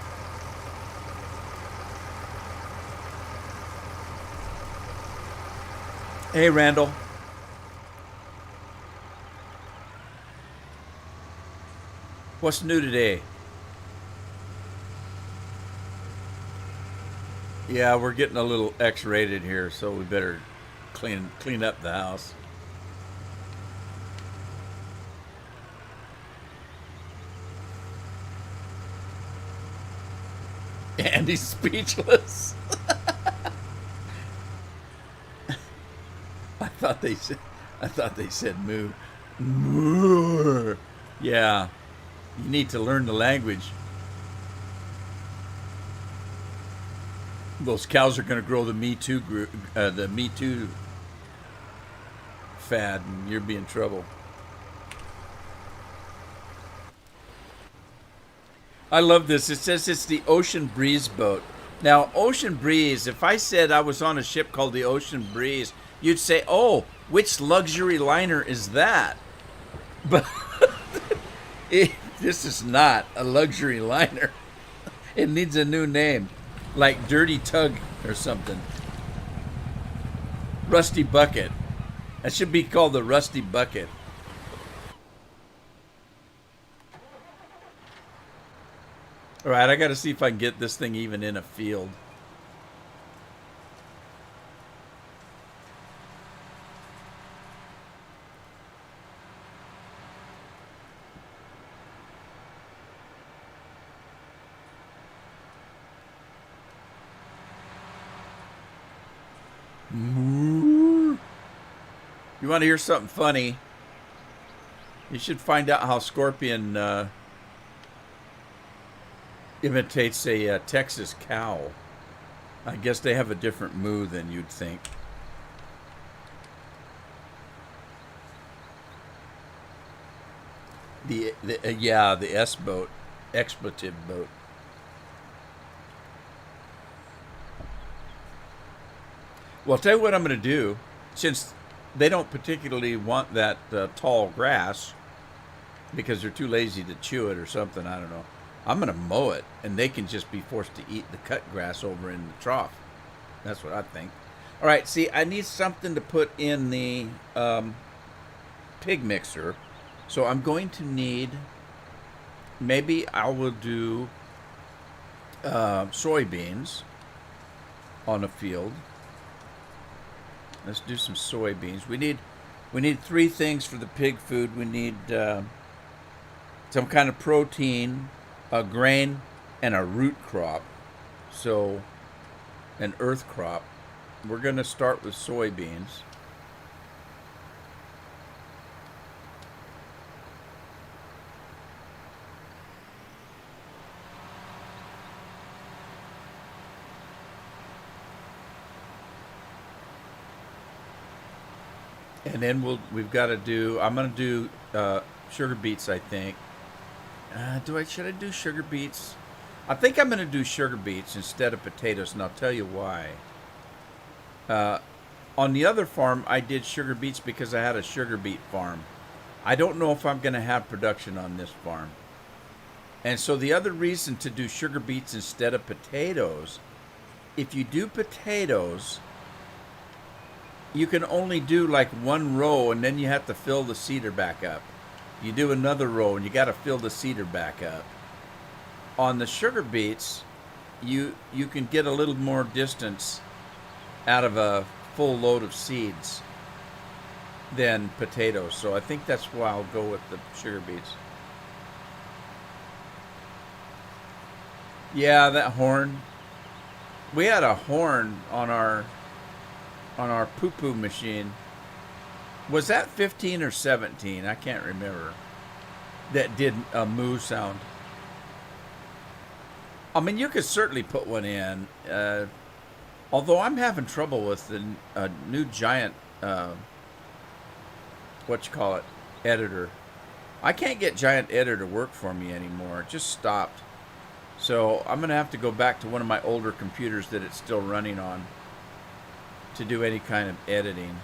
Hey, Randall. What's new today? Yeah, we're getting a little X-rated here, so we better clean up the house. Andy's speechless. I thought they said moo. Moo. Yeah. You need to learn the language. Those cows are going to grow the Me Too the Me Too fad, and you'll be in trouble. I love this. It says it's the Ocean Breeze boat. Now, Ocean Breeze, if I said I was on a ship called the Ocean Breeze, you'd say, oh, which luxury liner is that? But this is not a luxury liner. It needs a new name, like Dirty Tug or something. Rusty Bucket. That should be called the Rusty Bucket. All right, I got to see if I can get this thing even in a field. You want to hear something funny? You should find out how Scorpion imitates a Texas cow. I guess they have a different moo than you'd think. The S boat, expletive boat. Well, I'll tell you what I'm going to do, since they don't particularly want that tall grass because they're too lazy to chew it or something. I don't know. I'm going to mow it, and they can just be forced to eat the cut grass over in the trough. That's what I think. All right, see, I need something to put in the pig mixer. So I'm going to need, maybe I will do soybeans on a field. Let's do some soybeans. We need three things for the pig food. We need some kind of protein, a grain, and a root crop. So, an earth crop. We're going to start with soybeans. And then we've got to do, I'm going to do sugar beets, I think. Should I do sugar beets? I think I'm going to do sugar beets instead of potatoes, and I'll tell you why. On the other farm, I did sugar beets because I had a sugar beet farm. I don't know if I'm going to have production on this farm. And so the other reason to do sugar beets instead of potatoes, if you do potatoes, you can only do like one row, and then you have to fill the seeder back up. You do another row, and you got to fill the seeder back up. On the sugar beets, you can get a little more distance out of a full load of seeds. than potatoes. So I think that's why I'll go with the sugar beets. Yeah, that horn. We had a horn on our poo poo machine. Was that 15 or 17? I can't remember. That did a moo sound. I mean, you could certainly put one in. Although I'm having trouble with the new giant, what you call it, editor. I can't get Giant Editor to work for me anymore. It just stopped. So I'm going to have to go back to one of my older computers that it's still running on to do any kind of editing,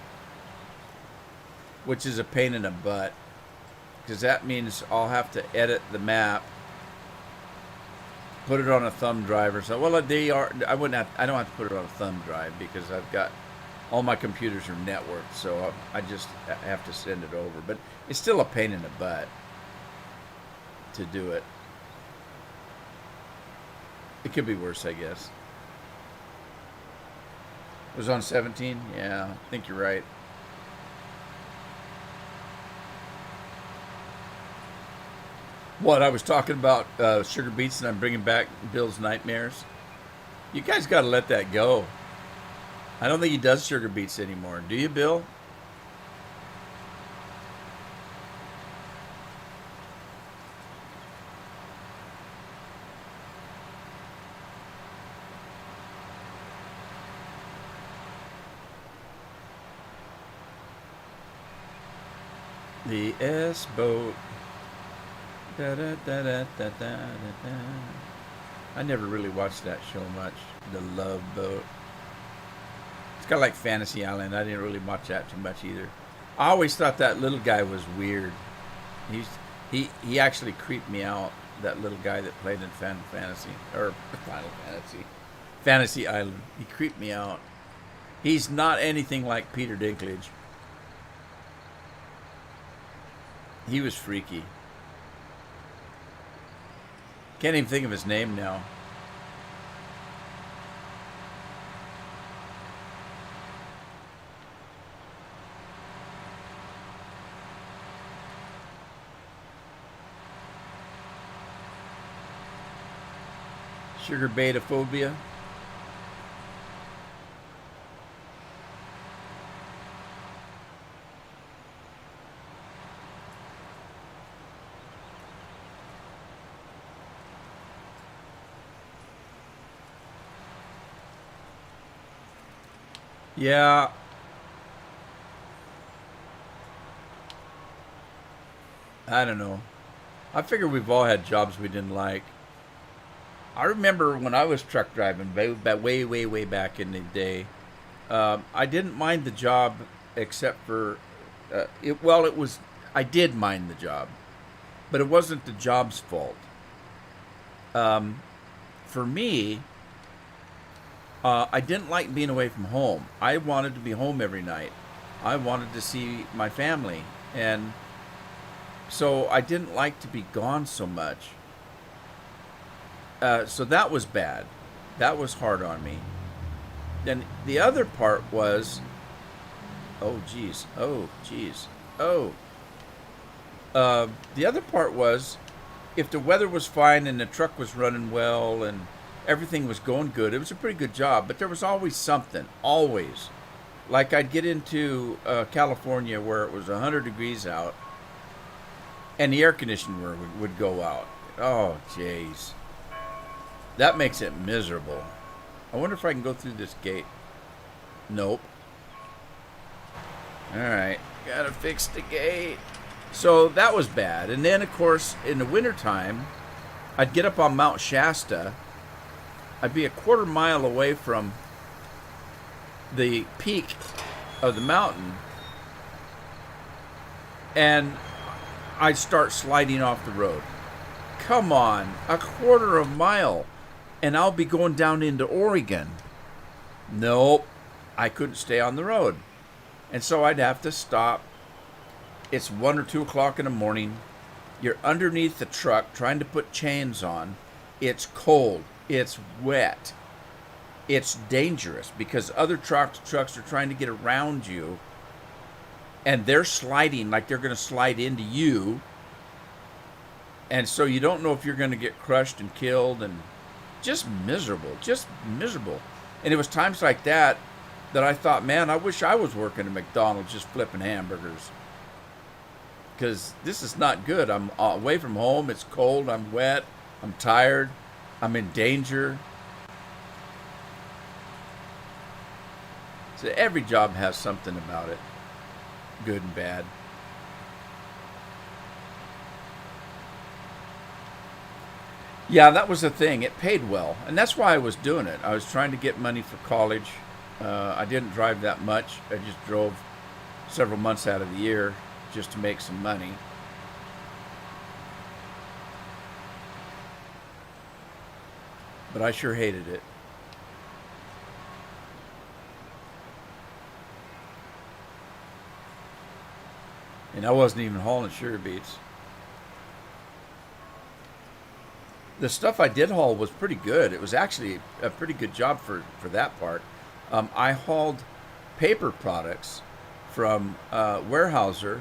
which is a pain in the butt, because that means I'll have to edit the map, put it on a thumb drive or something. Well, they are. I don't have to put it on a thumb drive because I've got all my computers are networked, so I just have to send it over. But it's still a pain in the butt to do it. It could be worse, I guess. It was on 17? Yeah, I think you're right. What, I was talking about sugar beets and I'm bringing back Bill's nightmares? You guys got to let that go. I don't think he does sugar beets anymore. Do you, Bill? The S boat. Da, da, da, da, da, da, da. I never really watched that show much. The Love Boat. It's kind of like Fantasy Island. I didn't really watch that too much either. I always thought that little guy was weird. He actually creeped me out. That little guy that played in Final Fantasy Fantasy Island. He creeped me out. He's not anything like Peter Dinklage. He was freaky. Can't even think of his name now. Sugar beta phobia. Yeah. I don't know. I figure we've all had jobs we didn't like. I remember when I was truck driving, way back in the day. I didn't mind the job, except for it. Well, it was. I did mind the job, but it wasn't the job's fault. For me, I didn't like being away from home. I wanted to be home every night. I wanted to see my family, and so I didn't like to be gone so much. So that was bad. That was hard on me. Then the other part was, oh geez, oh. The other part was, if the weather was fine and the truck was running well and everything was going good, it was a pretty good job. But there was always something, always. Like I'd get into California where it was 100 degrees out, and the air conditioner would go out. Oh, jeez. That makes it miserable. I wonder if I can go through this gate. Nope. Alright, gotta fix the gate. So that was bad. And then, of course, in the wintertime, I'd get up on Mount Shasta. I'd be a quarter mile away from the peak of the mountain, and I'd start sliding off the road. Come on, a quarter of a mile, and I'll be going down into Oregon. Nope, I couldn't stay on the road. And so I'd have to stop. It's 1 or 2 o'clock in the morning. You're underneath the truck trying to put chains on. It's cold. It's wet. It's dangerous because other trucks are trying to get around you. and they're sliding like they're going to slide into you. And so you don't know if you're going to get crushed and killed, and just miserable, just miserable. And it was times like that that I thought, man, I wish I was working at McDonald's just flipping hamburgers. Because this is not good. I'm away from home. It's cold. I'm wet. I'm tired. I'm in danger. So every job has something about it, good and bad. Yeah, that was the thing. It paid well, and that's why I was doing it. I was trying to get money for college. I didn't drive that much. I just drove several months out of the year just to make some money. But I sure hated it. And I wasn't even hauling sugar beets. The stuff I did haul was pretty good. It was actually a pretty good job for that part. I hauled paper products from Weyerhaeuser,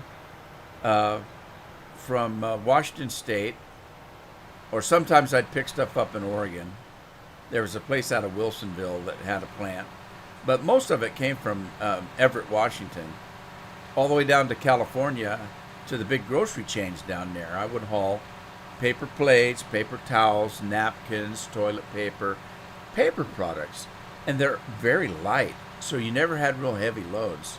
from Washington State, or sometimes I'd pick stuff up in Oregon. There was a place out of Wilsonville that had a plant, but most of it came from Everett, Washington, all the way down to California to the big grocery chains down there. I would haul paper plates, paper towels, napkins, toilet paper, paper products. And they're very light, so you never had real heavy loads.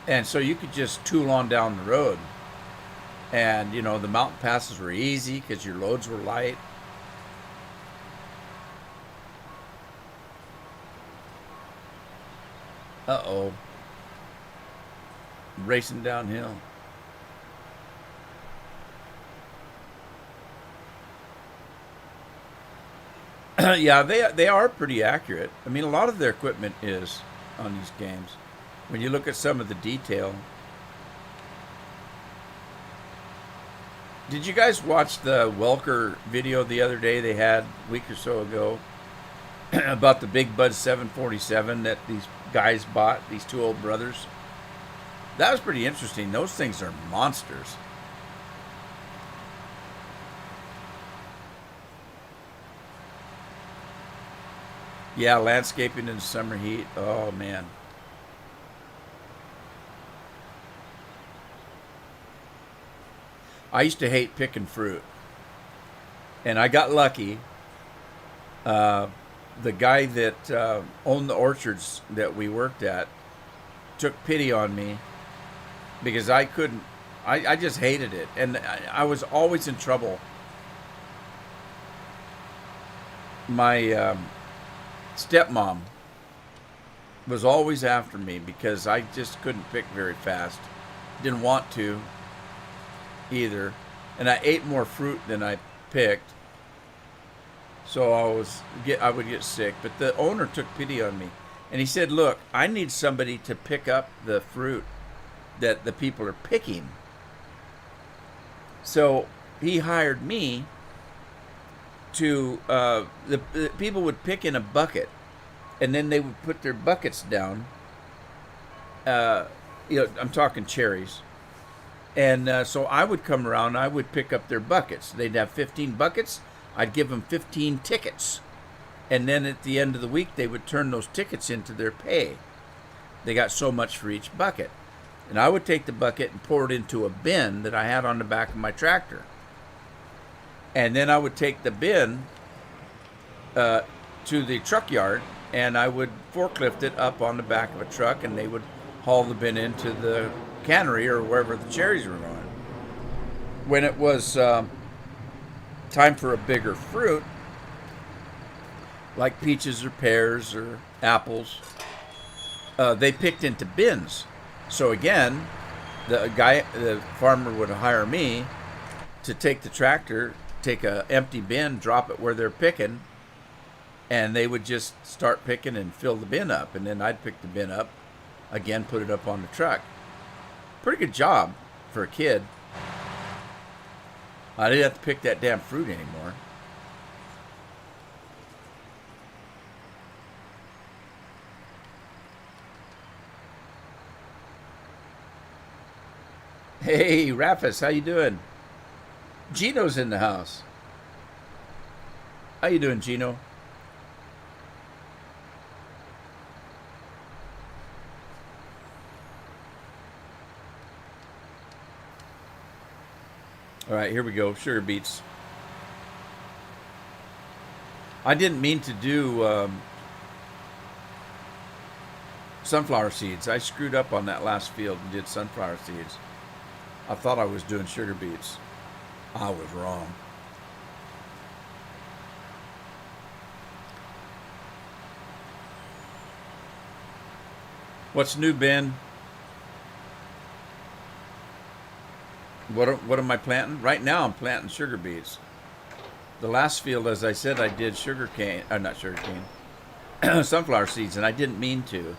And so you could just tool on down the road. And, you know, the mountain passes were easy because your loads were light. Uh-oh. Racing downhill. Yeah, they are pretty accurate. I mean, a lot of their equipment is on these games. When you look at some of the detail. Did you guys watch the Welker video the other day they had a week or so ago about the Big Bud 747 that these guys bought, these two old brothers? That was pretty interesting. Those things are monsters. Yeah, landscaping in the summer heat. Oh, man. I used to hate picking fruit. And I got lucky. The guy that owned the orchards that we worked at took pity on me because I couldn't. I just hated it. And I was always in trouble. My stepmom was always after me because I just couldn't pick very fast. Didn't want to either. And I ate more fruit than I picked. So I would get sick. But the owner took pity on me. And he said, look, I need somebody to pick up the fruit that the people are picking. So he hired me to, the people would pick in a bucket, and then they would put their buckets down. I'm talking cherries. And so I would come around, I would pick up their buckets. They'd have 15 buckets. I'd give them 15 tickets. And then at the end of the week, they would turn those tickets into their pay. They got so much for each bucket. And I would take the bucket and pour it into a bin that I had on the back of my tractor. And then I would take the bin to the truck yard, and I would forklift it up on the back of a truck, and they would haul the bin into the cannery or wherever the cherries were going. When it was time for a bigger fruit, like peaches or pears or apples, they picked into bins. So again, the farmer would hire me to take the tractor, take an empty bin, drop it where they're picking, and they would just start picking and fill the bin up. And then I'd pick the bin up, again, put it up on the truck. Pretty good job for a kid. I didn't have to pick that damn fruit anymore. Hey, Raffus, how you doing? Gino's in the house. How you doing, Gino? All right, here we go. Sugar beets. I didn't mean to do sunflower seeds. I screwed up on that last field and did sunflower seeds. I thought I was doing sugar beets. I was wrong. What's new, Ben? What am I planting? Right now I'm planting sugar beets. The last field, as I said, I did sugar cane, not sugar cane, sunflower seeds, and I didn't mean to.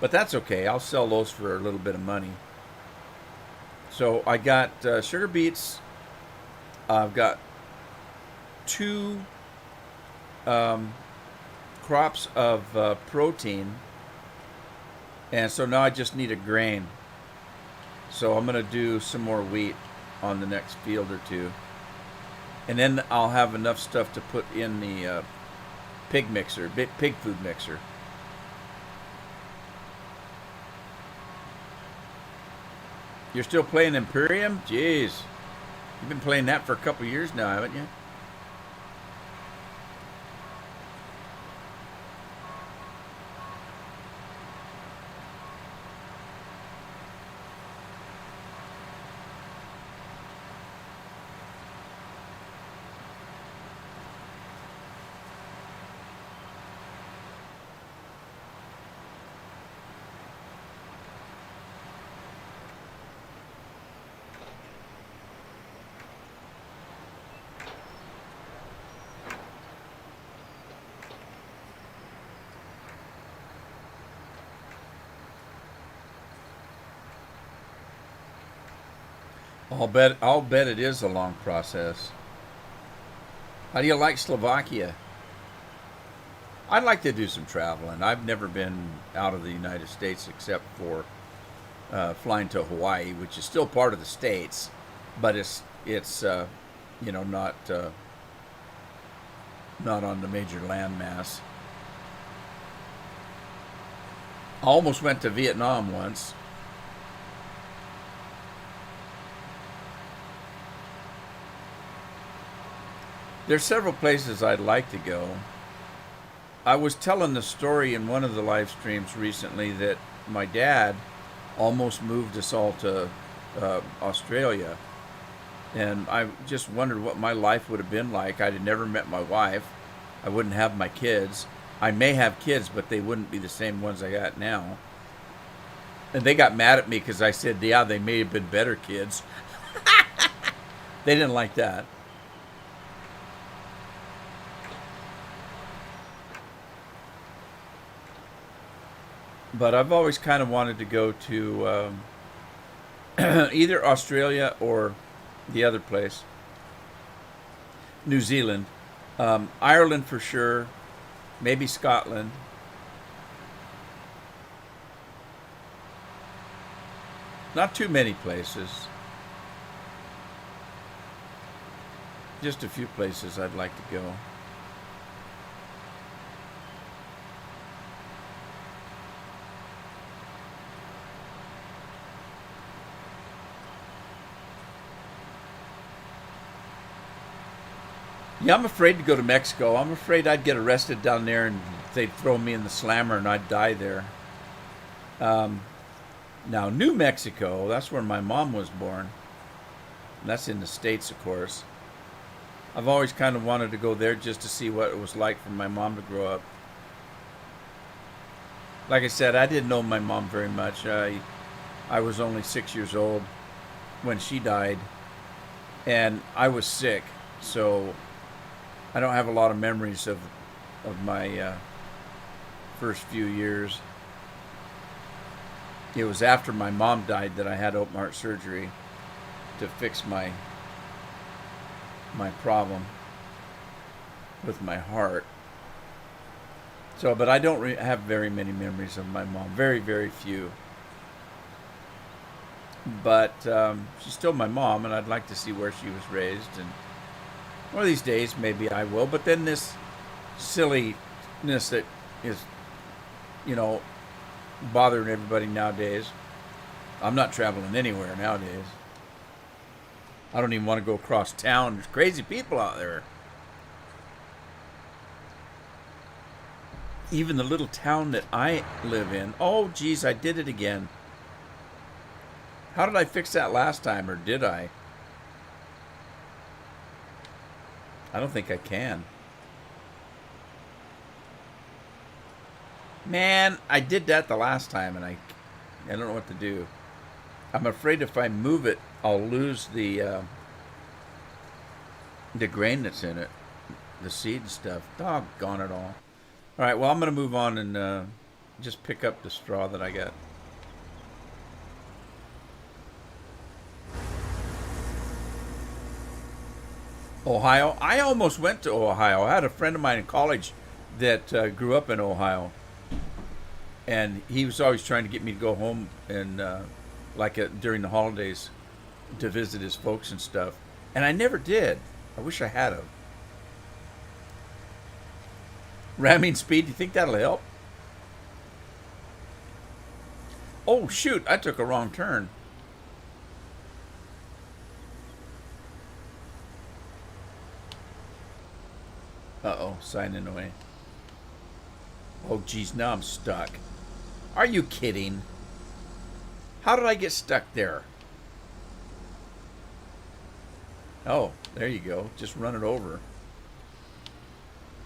But that's okay. I'll sell those for a little bit of money. So I got sugar beets. I've got two crops of protein. And so now I just need a grain. So I'm going to do some more wheat on the next field or two. And then I'll have enough stuff to put in the pig mixer, pig food mixer. You're still playing Imperium? Jeez. You've been playing that for a couple years now, haven't you? I'll bet it is a long process. How do you like Slovakia? I'd like to do some traveling. I've never been out of the United States except for flying to Hawaii, which is still part of the states, but it's not on the major landmass. I almost went to Vietnam once. There's several places I'd like to go. I was telling the story in one of the live streams recently that my dad almost moved us all to Australia. And I just wondered what my life would have been like. I'd have never met my wife. I wouldn't have my kids. I may have kids, but they wouldn't be the same ones I got now. And they got mad at me because I said, yeah, they may have been better kids. They didn't like that. But I've always kind of wanted to go to either Australia or the other place, New Zealand, Ireland for sure, maybe Scotland. Not too many places. Just a few places I'd like to go. Yeah, I'm afraid to go to Mexico. I'm afraid I'd get arrested down there and they'd throw me in the slammer and I'd die there. Now, New Mexico, that's where my mom was born. That's in the States, of course. I've always kind of wanted to go there just to see what it was like for my mom to grow up. Like I said, I didn't know my mom very much. I was only 6 years old when she died, and I was sick, so I don't have a lot of memories of my first few years. It was after my mom died that I had open heart surgery to fix my problem with my heart. So, but I don't have very many memories of my mom. Very, very few. But she's still my mom, and I'd like to see where she was raised. And one of these days, maybe I will. But then this silliness that is, you know, bothering everybody nowadays. I'm not traveling anywhere nowadays. I don't even want to go across town. There's crazy people out there. Even the little town that I live in. Oh, geez, I did it again. How did I fix that last time, or did I? I don't think I can. Man, I did that the last time, and I don't know what to do. I'm afraid if I move it, I'll lose the grain that's in it, the seed and stuff. Doggone it all. All right, well, I'm going to move on and just pick up the straw that I got. Ohio. I almost went to Ohio. I had a friend of mine in college that grew up in Ohio, and he was always trying to get me to go home and during the holidays to visit his folks and stuff, and I never did. I wish I had him. Ramming speed. Do you think that'll help? Oh shoot! I took a wrong turn. Uh-oh, signing away. Oh, geez, now I'm stuck. Are you kidding? How did I get stuck there? Oh, there you go. Just run it over.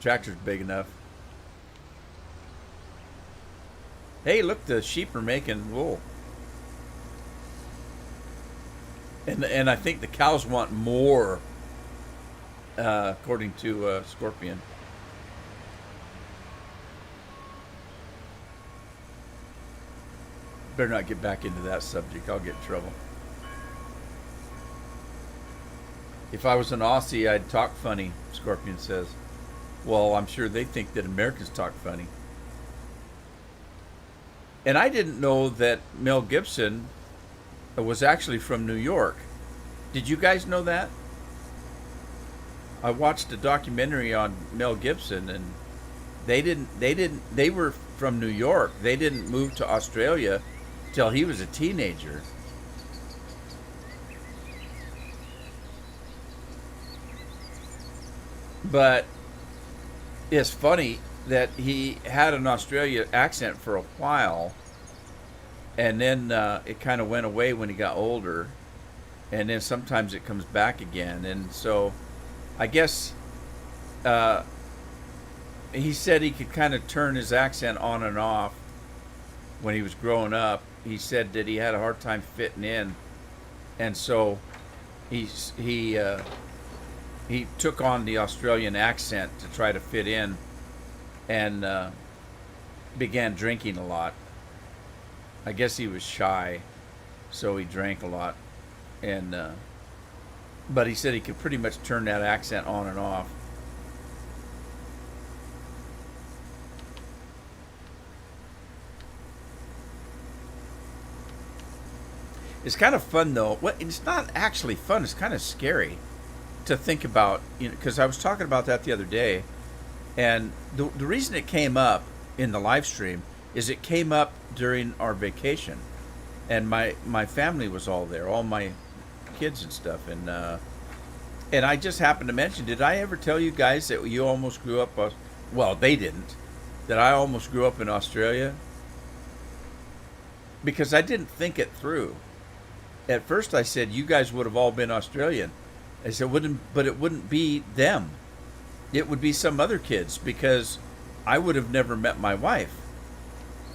Tractor's big enough. Hey, look, the sheep are making wool. And I think the cows want more. According to Scorpion. Better not get back into that subject. I'll get in trouble. If I was an Aussie, I'd talk funny, Scorpion says. Well, I'm sure they think that Americans talk funny. And I didn't know that Mel Gibson was actually from New York. Did you guys know that? I watched a documentary on Mel Gibson, and they were from New York. They didn't move to Australia till he was a teenager. But it's funny that he had an Australia accent for a while, and then it kind of went away when he got older, and then sometimes it comes back again. And so I guess he said he could kind of turn his accent on and off when he was growing up. He said that he had a hard time fitting in, and so he took on the Australian accent to try to fit in, and began drinking a lot. I guess he was shy, so he drank a lot, and but he said he could pretty much turn that accent on and off. It's kind of fun, though. Well, it's not actually fun. It's kind of scary to think about, because I was talking about that the other day, and the reason it came up in the live stream is it came up during our vacation, and my family was all there, all my kids and stuff, and I just happened to mention, did I ever tell you guys that you almost grew up, well, they didn't, that I almost grew up in Australia? Because I didn't think it through. At first I said, you guys would have all been Australian. I said, but it wouldn't be them. It would be some other kids, because I would have never met my wife.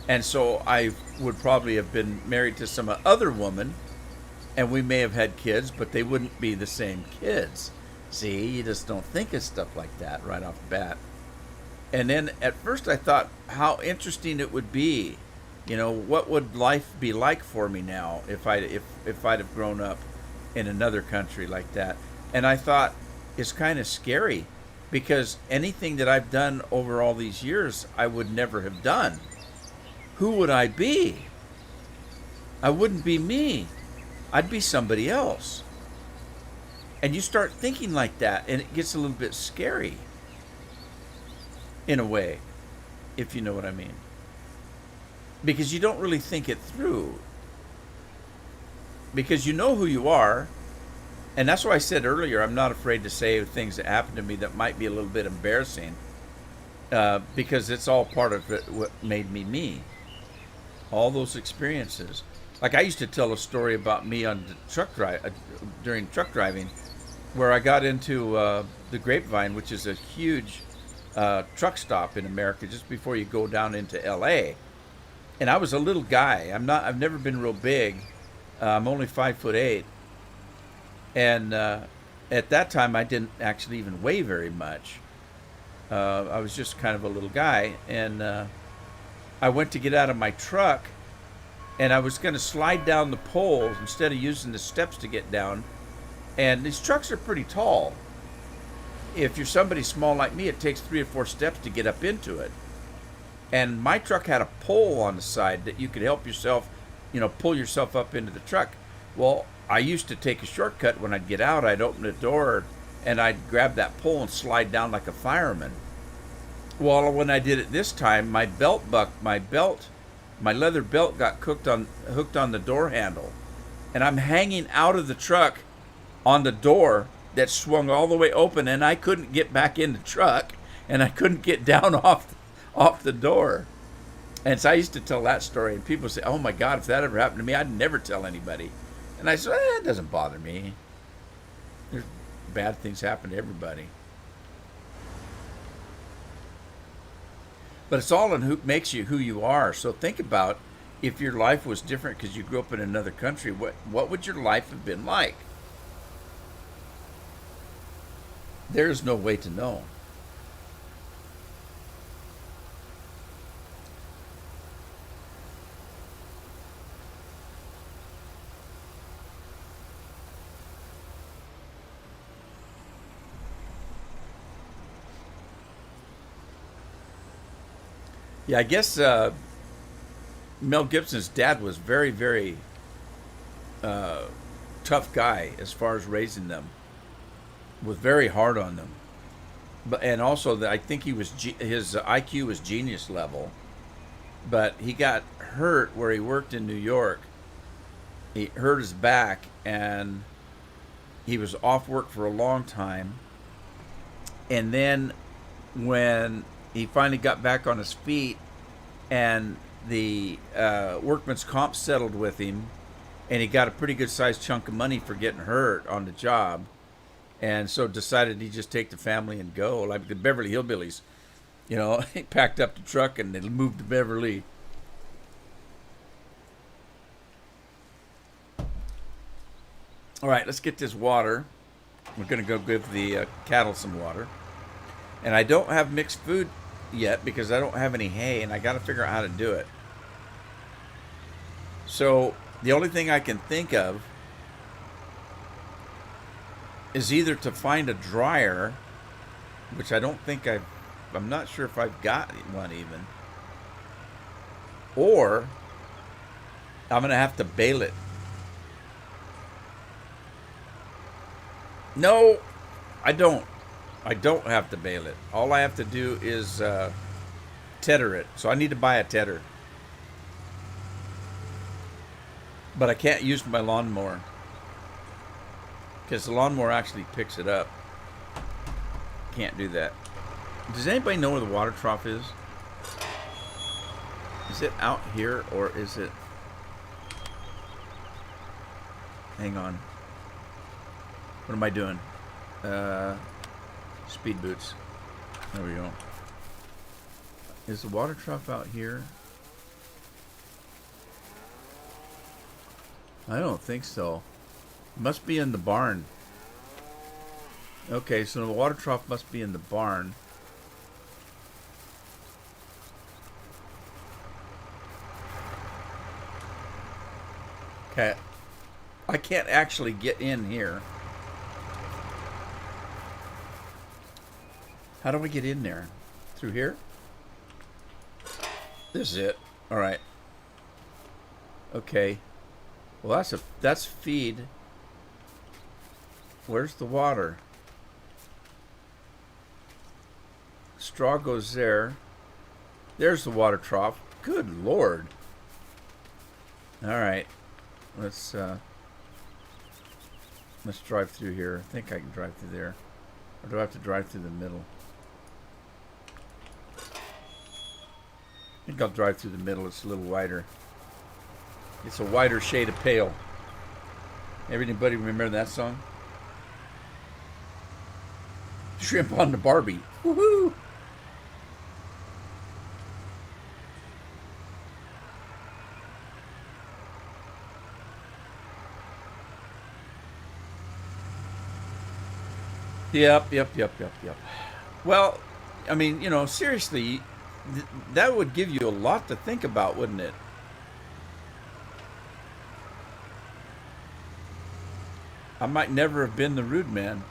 And so I would probably have been married to some other woman, and we may have had kids, but they wouldn't be the same kids. See, you just don't think of stuff like that right off the bat. And then at first I thought how interesting it would be. What would life be like for me now if I'd have grown up in another country like that? And I thought it's kind of scary, because anything that I've done over all these years, I would never have done. Who would I be? I wouldn't be me. I'd be somebody else. And you start thinking like that, and it gets a little bit scary in a way, if you know what I mean. Because you don't really think it through. Because you know who you are. And that's why I said earlier, I'm not afraid to say things that happened to me that might be a little bit embarrassing. Because it's all part of it, what made me me. All those experiences. Like I used to tell a story about me on the truck drive during truck driving, where I got into the Grapevine, which is a huge truck stop in America, just before you go down into L.A. And I was a little guy. I've never been real big. I'm only 5'8", and at that time I didn't actually even weigh very much. I was just kind of a little guy, and I went to get out of my truck, and I was going to slide down the pole instead of using the steps to get down. And these trucks are pretty tall. If you're somebody small like me, it takes 3 or 4 steps to get up into it. And my truck had a pole on the side that you could help yourself, pull yourself up into the truck. Well, I used to take a shortcut. When I'd get out, I'd open the door and I'd grab that pole and slide down like a fireman. Well, when I did it this time, my leather belt got hooked on the door handle, and I'm hanging out of the truck on the door that swung all the way open, and I couldn't get back in the truck, and I couldn't get down off the door. And so I used to tell that story, and people say, "Oh my God, if that ever happened to me, I'd never tell anybody." And I said, "It doesn't bother me. There's bad things happen to everybody." But it's all in who makes you who you are. So think about, if your life was different because you grew up in another country, what would your life have been like? There's no way to know. Yeah, I guess Mel Gibson's dad was very, very tough guy as far as raising them. Was very hard on them, and also I think his IQ was genius level, but he got hurt where he worked in New York. He hurt his back, and he was off work for a long time. And then when he finally got back on his feet, and the workman's comp settled with him, and he got a pretty good sized chunk of money for getting hurt on the job, and so decided he'd just take the family and go, like the Beverly Hillbillies. He packed up the truck and they moved to Beverly. All right, let's get this water. We're going to go give the cattle some water. And I don't have mixed food yet because I don't have any hay, and I got to figure out how to do it. So the only thing I can think of is either to find a dryer, which I don't think I'm not sure if I've got one even, or I'm going to have to bale it. No, I don't. I don't have to bale it. All I have to do is tedder it. So I need to buy a tedder. But I can't use my lawnmower, because the lawnmower actually picks it up. Can't do that. Does anybody know where the water trough is? Is it out here, or is it... Hang on. What am I doing? Speed boots. There we go. Is the water trough out here? I don't think so. It must be in the barn. Okay, so the water trough must be in the barn. Okay. I can't actually get in here. How do we get in there? Through here? This is it. Alright. Okay. Well, that's feed. Where's the water? Straw goes there. There's the water trough. Good Lord. All right. Let's drive through here. I think I can drive through there. Or do I have to drive through the middle? I think I'll drive through the middle. It's a little wider. It's a wider shade of pale. Everybody remember that song? Shrimp on the Barbie. Woohoo! Yep. Well, I mean, you know, seriously, that would give you a lot to think about, wouldn't it? I might never have been the Rudeman.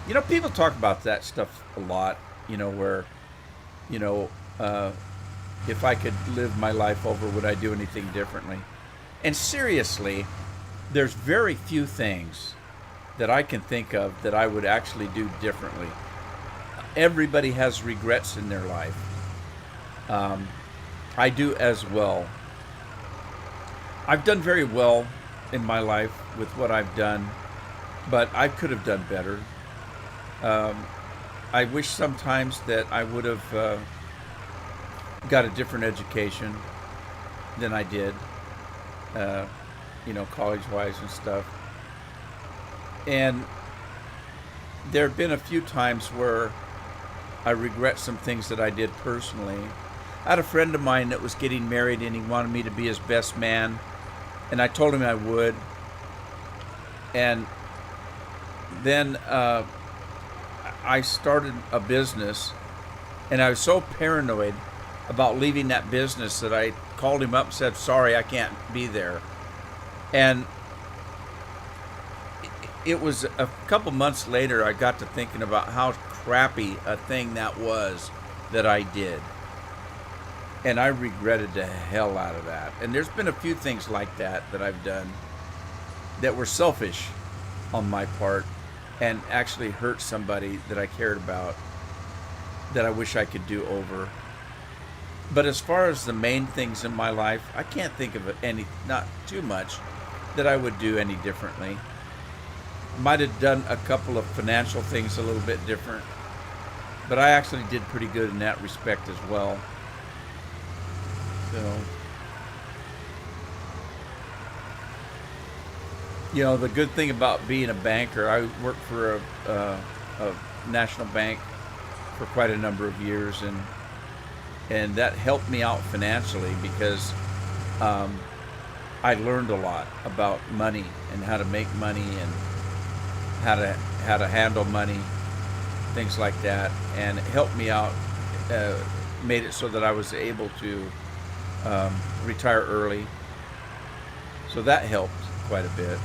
You know, people talk about that stuff a lot, you know, where, you know, if I could live my life over, would I do anything differently? And seriously, there's very few things that I can think of that I would actually do differently. Everybody has regrets in their life. I do as well. I've done very well in my life with what I've done, but I could have done better. I wish sometimes that I would have got a different education than I did, you know, college-wise and stuff. And there have been a few times where I regret some things that I did personally. I had a friend of mine that was getting married and he wanted me to be his best man, and I told him I would. And then I started a business, and I was so paranoid about leaving that business that I called him up and said, sorry, I can't be there. And it was a couple months later I got to thinking about how crappy a thing that was that I did. And I regretted the hell out of that. And there's been a few things like that I've done that were selfish on my part and actually hurt somebody that I cared about that I wish I could do over. But as far as the main things in my life, I can't think of any, not too much, that I would do any differently. Might have done a couple of financial things a little bit different, but I actually did pretty good in that respect as well. So, you know, the good thing about being a banker, I worked for a national bank for quite a number of years, and that helped me out financially because I learned a lot about money and how to make money and how to handle money, things like that, and it helped me out, made it so that I was able to retire early. So that helped quite a bit.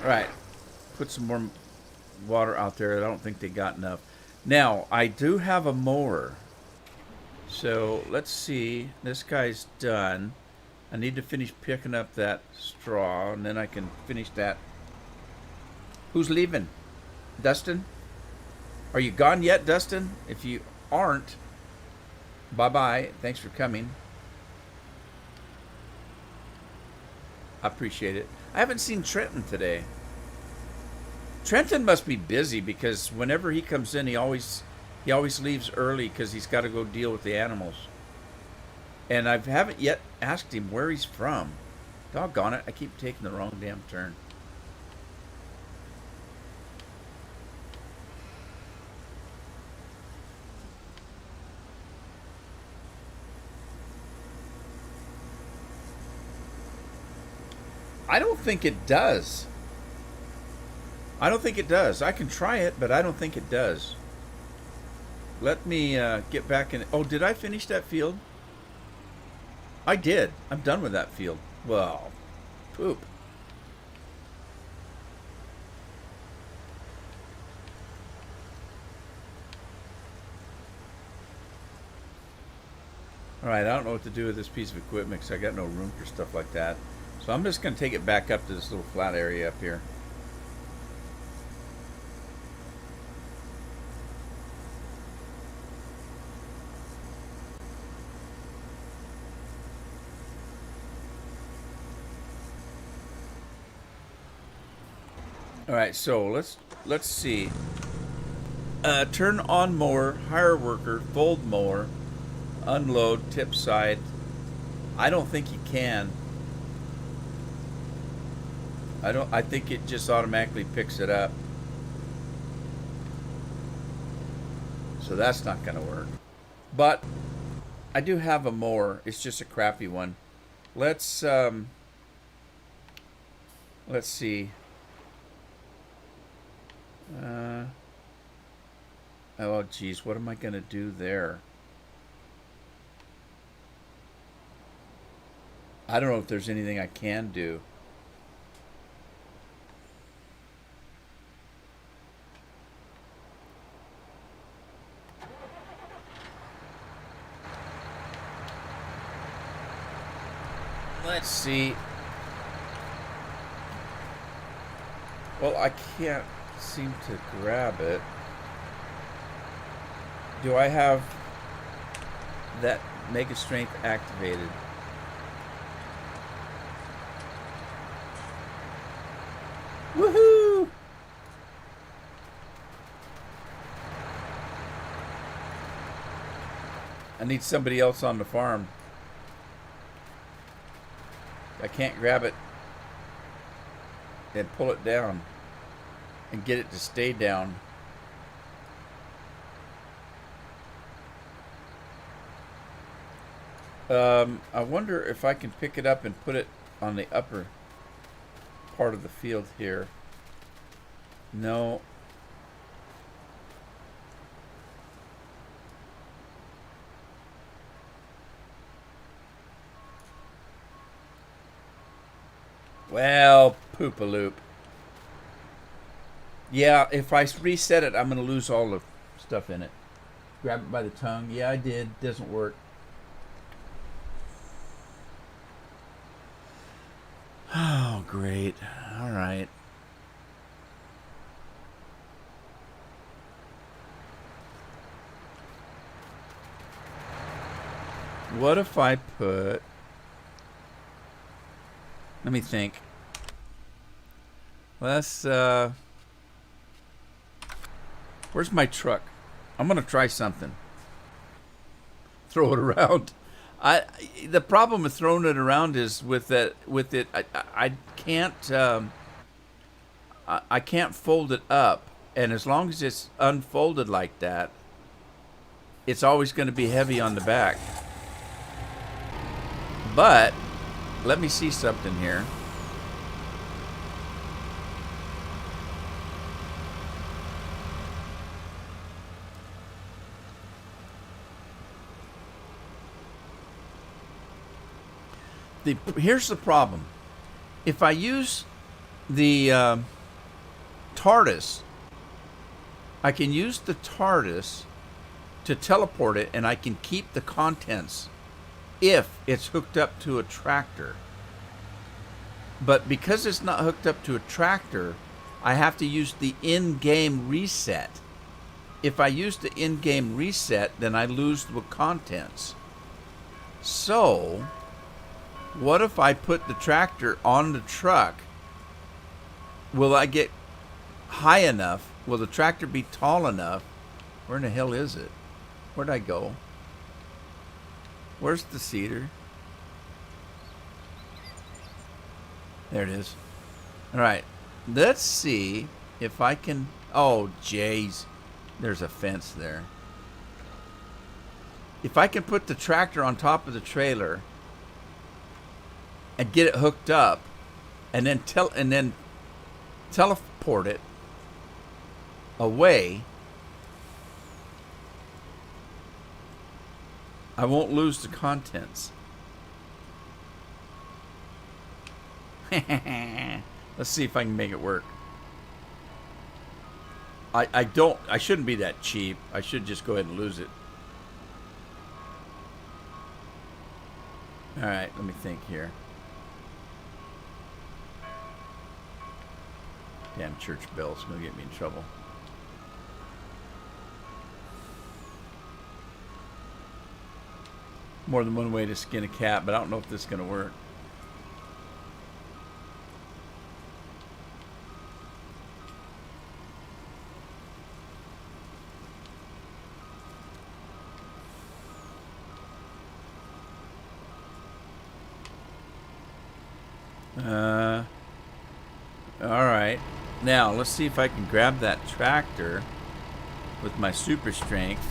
All right, put some more water out there. I don't think they got enough. Now, I do have a mower. So let's see. This guy's done. I need to finish picking up that straw, and then I can finish that. Who's leaving? Dustin? Are you gone yet, Dustin? If you aren't, bye-bye. Thanks for coming. I appreciate it. I haven't seen Trenton today. Trenton must be busy because whenever he comes in, he always leaves early because he's got to go deal with the animals. And I haven't yet asked him where he's from. Doggone it, I keep taking the wrong damn turn. I don't think it does. I don't think it does. I can try it, but I don't think it does. Let me get back in. Oh, did I finish that field? I did. I'm done with that field. Well, poop. Alright, I don't know what to do with this piece of equipment because I got no room for stuff like that. So I'm just going to take it back up to this little flat area up here. Alright, so let's see. Turn on mower, hire worker, fold mower, unload, tip side. I don't think you can. I think it just automatically picks it up. So that's not gonna work. But I do have a mower. It's just a crappy one. Let's see. Oh geez, what am I gonna do there? I don't know if there's anything I can do. Let's see. Well, I can't seem to grab it. Do I have that Mega Strength activated? Woohoo! I need somebody else on the farm. I can't grab it and pull it down and get it to stay down. I wonder if I can pick it up and put it on the upper part of the field here. No. Well, poop-a-loop. Yeah, if I reset it, I'm going to lose all the stuff in it. Grab it by the tongue. Yeah, I did. Doesn't work. Oh, great. All right. What if I put... Let me think. Let's, where's my truck? I'm going to try something. Throw it around. The problem with throwing it around is I can't I can't fold it up, and as long as it's unfolded like that, it's always going to be heavy on the back. But let me see something here. Here's the problem. If I use the TARDIS, I can use the TARDIS to teleport it, and I can keep the contents if it's hooked up to a tractor. But because it's not hooked up to a tractor, I have to use the in-game reset. If I use the in-game reset, then I lose the contents. So what if I put the tractor on the truck? Will I get high enough? Will the tractor be tall enough? Where in the hell is it? Where'd I go? Where's the cedar? There it is. All right. Let's see if I can... Oh, jeez. There's a fence there. If I can put the tractor on top of the trailer and get it hooked up, and then teleport it away, I won't lose the contents. Let's see if I can make it work. I shouldn't be that cheap. I should just go ahead and lose it. Alright, let me think here. Damn church bell's gonna get me in trouble. More than one way to skin a cat, but I don't know if this is gonna work. Alright. Now, let's see if I can grab that tractor with my super strength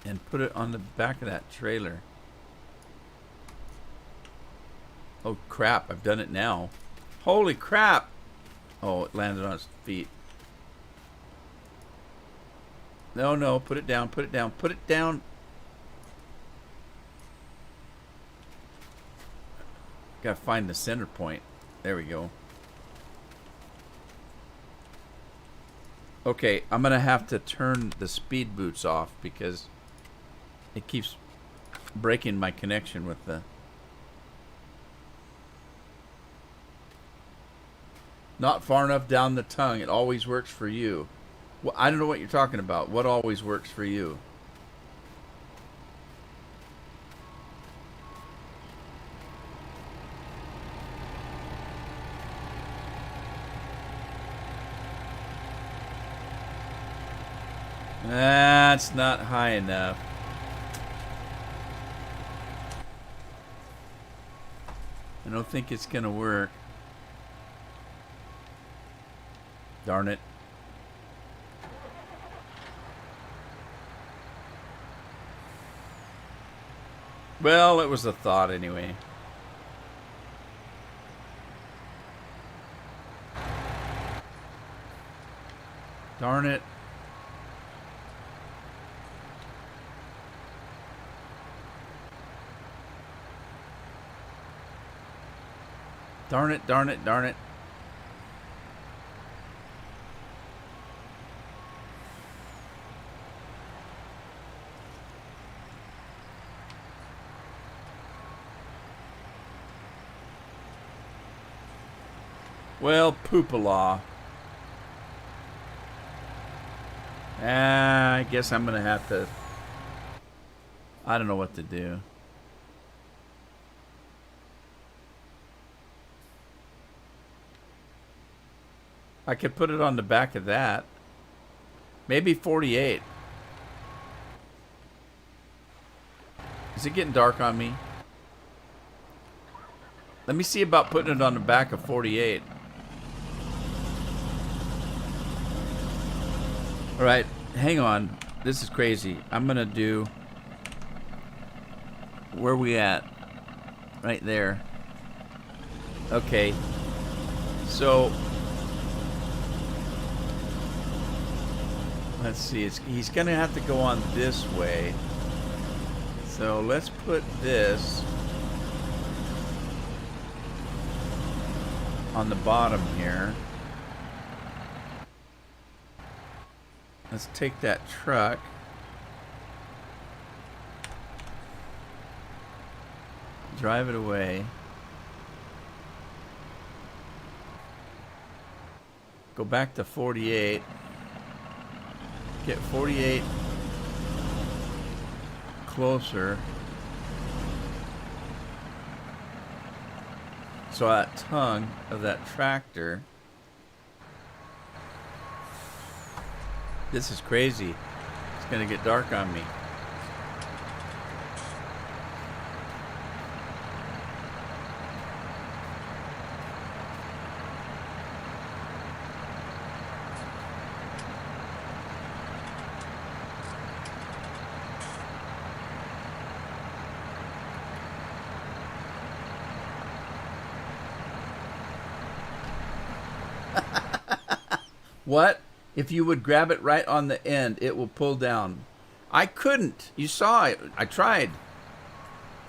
and put it on the back of that trailer. Oh crap, I've done it now. Holy crap! Oh, it landed on its feet. No, no, put it down, put it down, put it down. Gotta find the center point. There we go. Okay, I'm gonna have to turn the speed boots off because it keeps breaking my connection with the... Not far enough down the tongue. It always works for you. Well, I don't know what you're talking about. What always works for you? That's not high enough. I don't think it's gonna work. Darn it. Well, it was a thought anyway. Darn it. Darn it, darn it, darn it. Well, poop-a-law. I guess I'm gonna have to... I don't know what to do. I could put it on the back of that. Maybe 48. Is it getting dark on me? Let me see about putting it on the back of 48. Alright, hang on. This is crazy. I'm gonna do... Where are we at? Right there. Okay. So... Let's see. He's gonna have to go on this way. So let's put this on the bottom here. Let's take that truck. Drive it away. Go back to 48. Get 48 closer. So that tongue of that tractor. This is crazy. It's gonna get dark on me. What? If you would grab it right on the end, it will pull down. I couldn't. You saw it. I tried.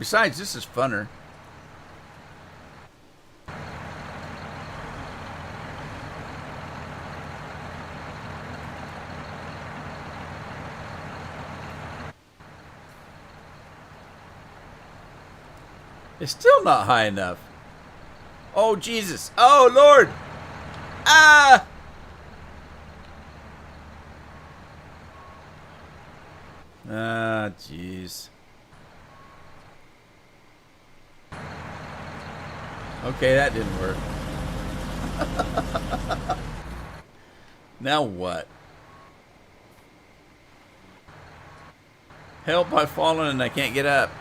Besides, this is funner. It's still not high enough. Oh, Jesus. Oh, Lord. Ah! Ah, jeez. Okay, that didn't work. Now what? Help, I've fallen and I can't get up.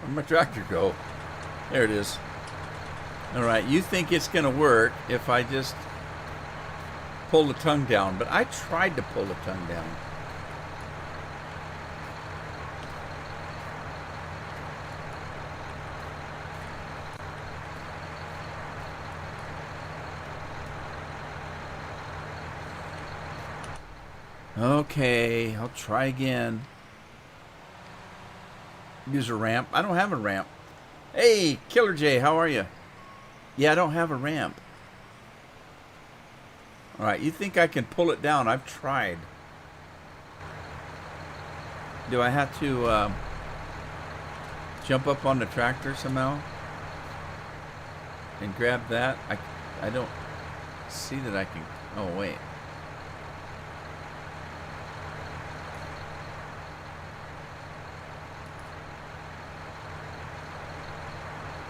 Where'd my tractor go? There it is. Alright, you think it's going to work if I just pull the tongue down, but I tried to pull the tongue down. Okay, I'll try again. Use a ramp. I don't have a ramp. Hey, Killer J, how are you? Yeah, I don't have a ramp. Alright, you think I can pull it down? I've tried. Do I have to jump up on the tractor somehow? And grab that? I don't see that I can... Oh, wait.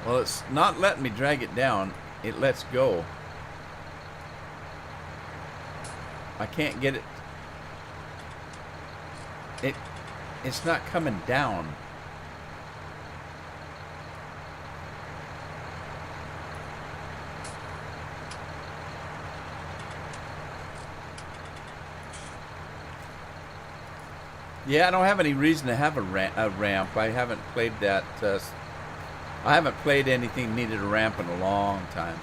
Well, it's not letting me drag it down. It lets go. I can't get it. It's not coming down. Yeah, I don't have any reason to have a ramp. I haven't played that... I haven't played anything needed a ramp in a long time.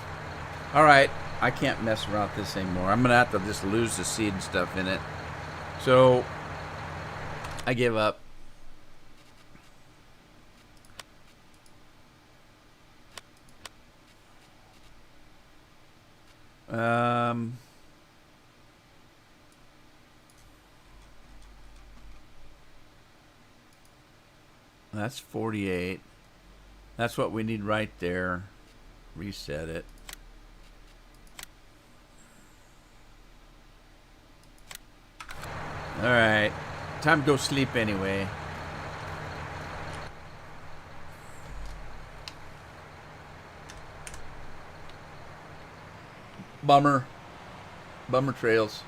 Alright, I can't mess around with this anymore. I'm going to have to just lose the seed and stuff in it. So, I give up. That's 48. That's what we need right there. Reset it. Alright. Time to go sleep anyway. Bummer. Bummer trails.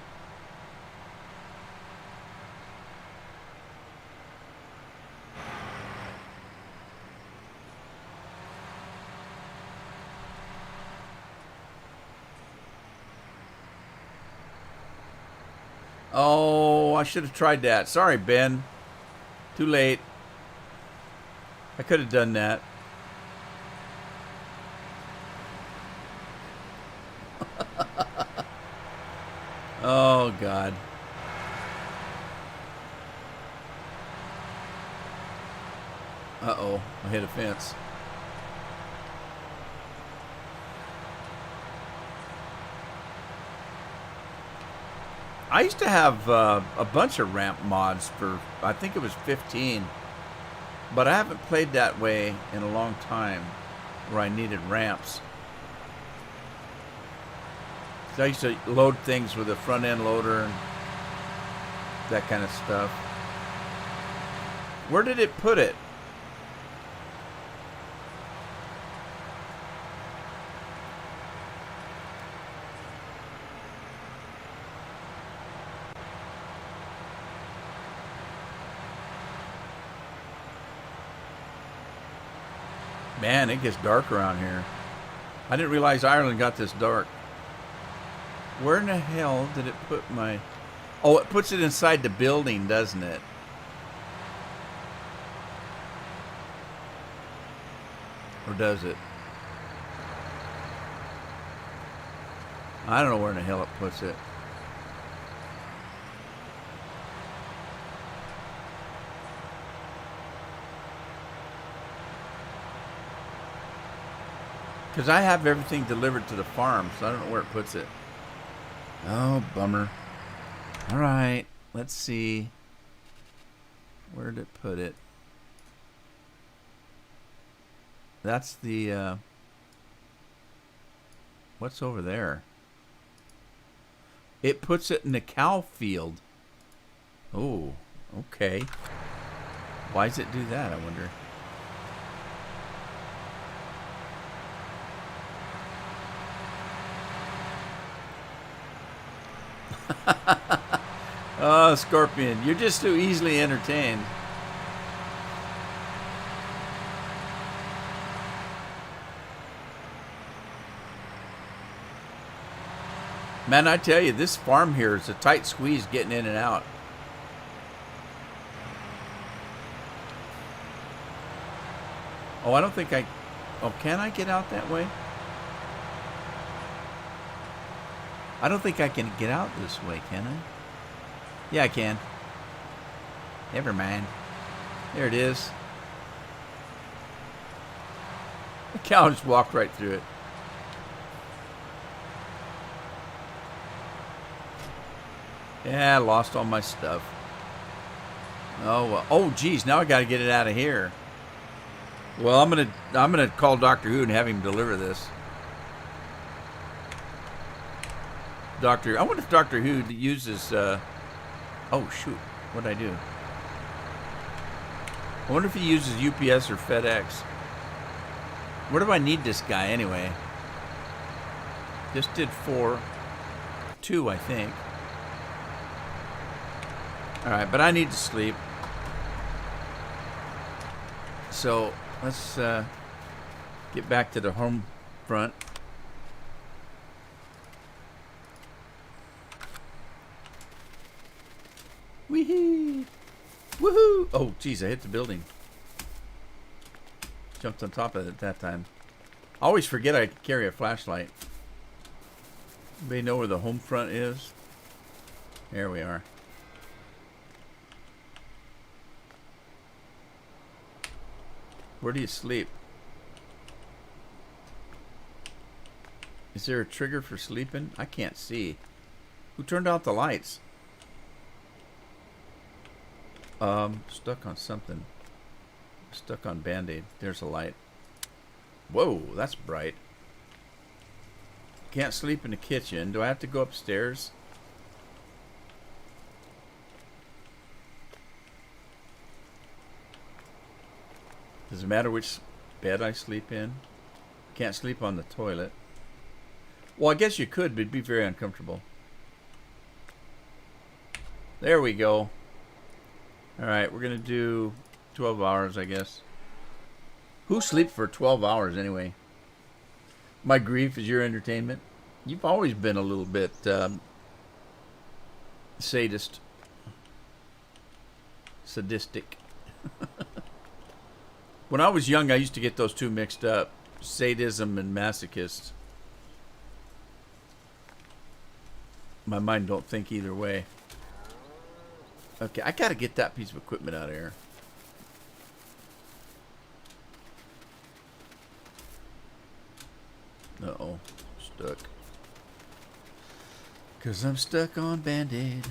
Oh, I should have tried that. Sorry, Ben. Too late. I could have done that. Oh, God. Uh-oh. I hit a fence. I used to have a bunch of ramp mods for, I think it was 15. But I haven't played that way in a long time, where I needed ramps. So I used to load things with a front end loader and that kind of stuff. Where did it put it? Man, it gets dark around here. I didn't realize Ireland got this dark. Where in the hell did it put my... Oh, it puts it inside the building, doesn't it? Or does it? I don't know where in the hell it puts it. Because I have everything delivered to the farm, so I don't know where it puts it. Oh, bummer. All right, let's see. Where did it put it? That's the... what's over there? It puts it in the cow field. Oh, okay. Why does it do that, I wonder? Oh, Scorpion, you're just too easily entertained. Man, I tell you, this farm here is a tight squeeze getting in and out. Oh, I don't think I... Oh, can I get out that way? I don't think I can get out this way, can I? Yeah, I can. Never mind. There it is. The cow just walked right through it. Yeah, I lost all my stuff. Oh, oh, geez, now I got to get it out of here. Well, I'm gonna call Dr. Who and have him deliver this. I wonder if Dr. Who uses. Oh shoot, what'd I do? I wonder if he uses UPS or FedEx. Where do I need this guy anyway? Just did 2, I think. Alright, but I need to sleep. So, let's get back to the home front. Wee-hee! Woohoo! Oh, geez, I hit the building. Jumped on top of it that time. I always forget I carry a flashlight. Anybody know where the home front is? There we are. Where do you sleep? Is there a trigger for sleeping? I can't see. Who turned out the lights? Stuck on something. Stuck on Band-Aid. There's a light. Whoa, that's bright. Can't sleep in the kitchen. Do I have to go upstairs? Does it matter which bed I sleep in? Can't sleep on the toilet. Well, I guess you could, but it'd be very uncomfortable. There we go. Alright, we're going to do 12 hours, I guess. Who sleeps for 12 hours anyway? My grief is your entertainment. You've always been a little bit sadistic. When I was young, I used to get those two mixed up. Sadism and masochist. My mind don't think either way. Okay, I gotta get that piece of equipment out of here. Uh-oh, stuck. 'Cause I'm stuck on Band-Aid.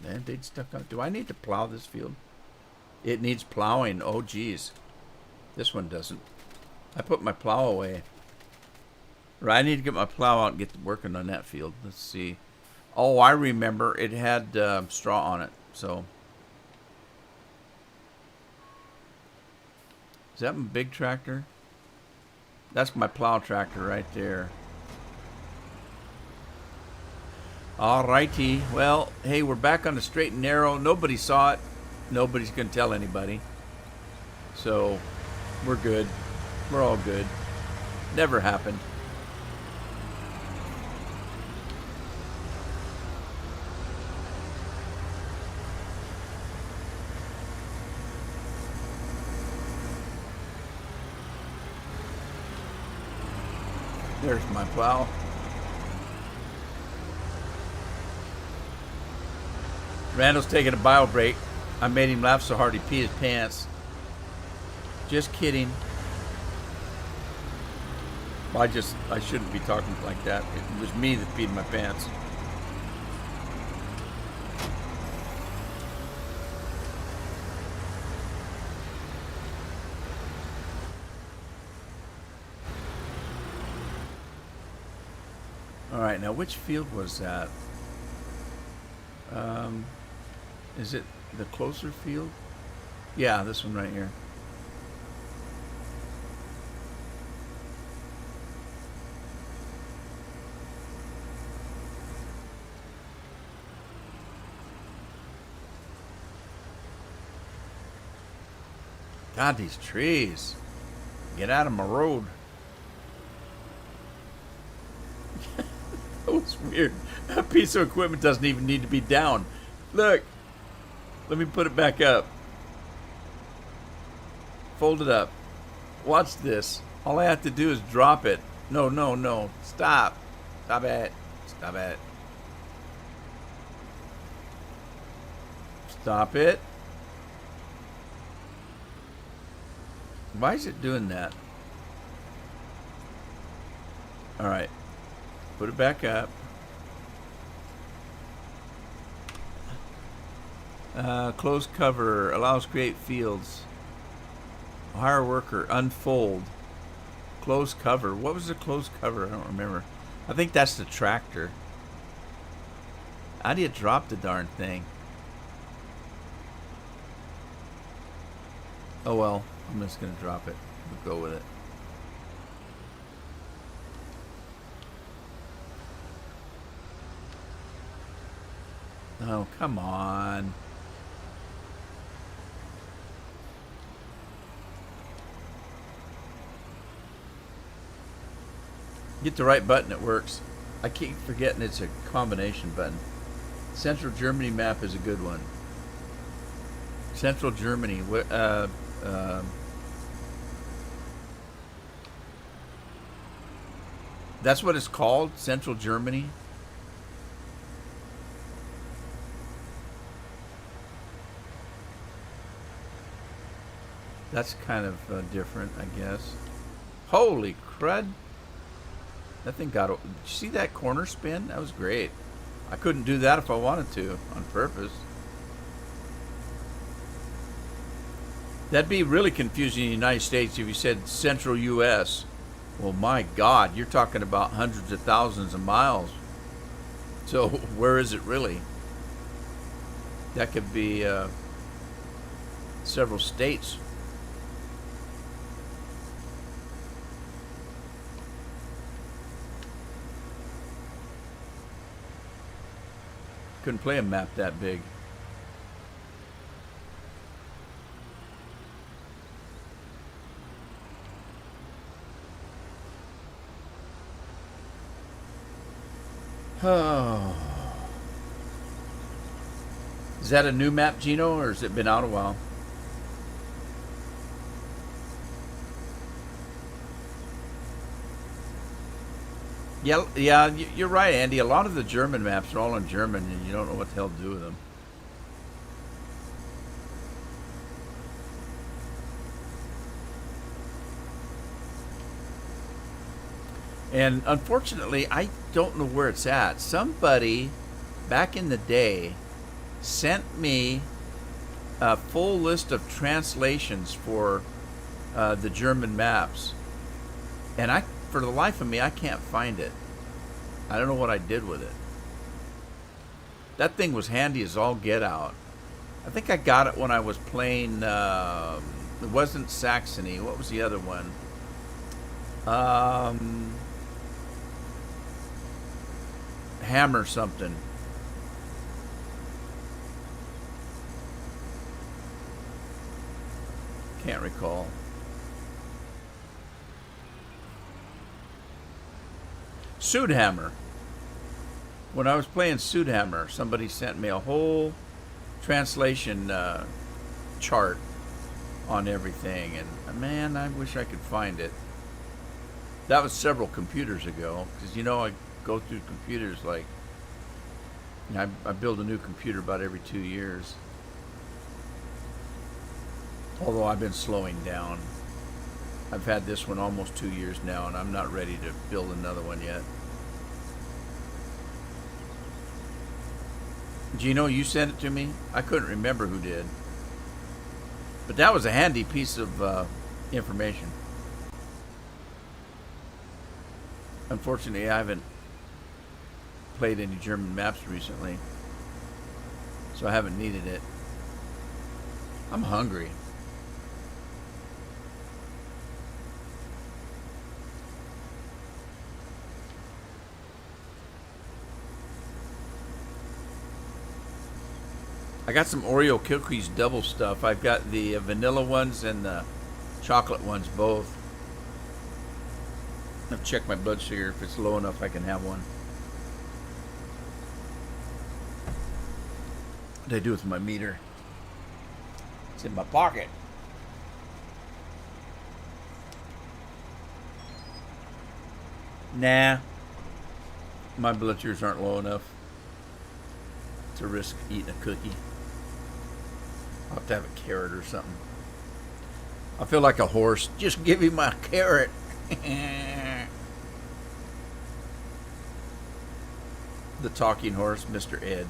Band-Aid stuck on... Do I need to plow this field? It needs plowing. Oh, geez. This one doesn't. I put my plow away. Right, I need to get my plow out and get to working on that field. Let's see. Oh, I remember. It had straw on it. So. Is that my big tractor? That's my plow tractor right there. Alrighty. Well, hey, we're back on the straight and narrow. Nobody saw it. Nobody's going to tell anybody. So, we're good. We're all good. Never happened. There's my plow. Randall's taking a bio break. I made him laugh so hard he peed his pants. Just kidding. I shouldn't be talking like that. It was me that peed my pants. All right, now which field was that? Is it the closer field? Yeah, this one right here. God, these trees. Get out of my road. That was weird. That piece of equipment doesn't even need to be down. Look. Let me put it back up. Fold it up. Watch this. All I have to do is drop it. No, no, no. Stop. Stop it. Stop it. Stop it. Why is it doing that? All right. Put it back up. Close cover. Allows create fields. Hire worker. Unfold. Close cover. What was the close cover? I don't remember. I think that's the tractor. How do you drop the darn thing? Oh well. I'm just going to drop it. We'll go with it. Oh, come on. Get the right button, it works. I keep forgetting it's a combination button. Central Germany map is a good one. Central Germany. That's what it's called? Central Germany? That's kind of different, I guess. Holy crud. That thing got... Did you see that corner spin? That was great. I couldn't do that if I wanted to, on purpose. That'd be really confusing in the United States if you said Central U.S. Well, my God, you're talking about hundreds of thousands of miles. So, where is it really? That could be several states. Couldn't play a map that big. Oh. Is that a new map, Gino, or has it been out a while? Yeah, you're right, Andy. A lot of the German maps are all in German, and you don't know what the hell to do with them. And unfortunately, I don't know where it's at. Somebody back in the day sent me a full list of translations for the German maps. And for the life of me, I can't find it. I don't know what I did with it. That thing was handy as all get out. I think I got it when I was playing, it wasn't Saxony. What was the other one? Hammer something. Can't recall. Sudhammer. When I was playing Sudhammer, somebody sent me a whole translation chart on everything, and man, I wish I could find it. That was several computers ago, because you know I go through computers like I build a new computer about every 2 years. Although I've been slowing down. I've had this one almost 2 years now, and I'm not ready to build another one yet. Gino, you sent it to me? I couldn't remember who did. But that was a handy piece of information. Unfortunately, I haven't played any German maps recently, so I haven't needed it. I'm hungry. I got some Oreo cookies double stuff. I've got the vanilla ones and the chocolate ones both. I've checked my blood sugar. If it's low enough, I can have one. What did I do with my meter? It's in my pocket. Nah. My blood sugars aren't low enough to risk eating a cookie. I'll have to have a carrot or something. I feel like a horse. Just give me my carrot. The talking horse, Mr. Ed.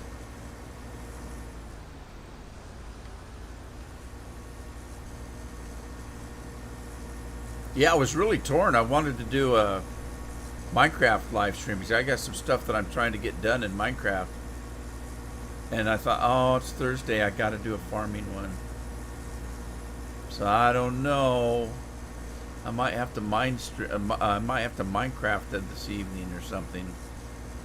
Yeah, I was really torn. I wanted to do a Minecraft live stream because I got some stuff that I'm trying to get done in Minecraft. And I thought, oh, it's Thursday. I got to do a farming one. So I don't know. I might have to Minecraft it this evening or something.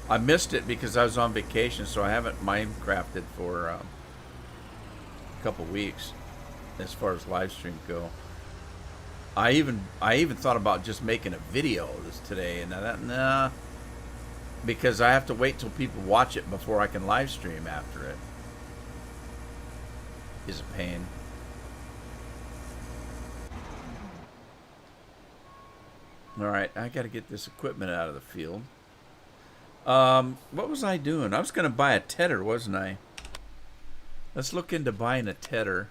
I missed it because I was on vacation, so I haven't Minecrafted for a couple weeks as far as live streams go. I even thought about just making a video this today, and nah, because I have to wait till people watch it before I can live stream after it. Is a pain. All right, I got to get this equipment out of the field. What was I doing? I was going to buy a tedder, wasn't I? Let's look into buying a tedder.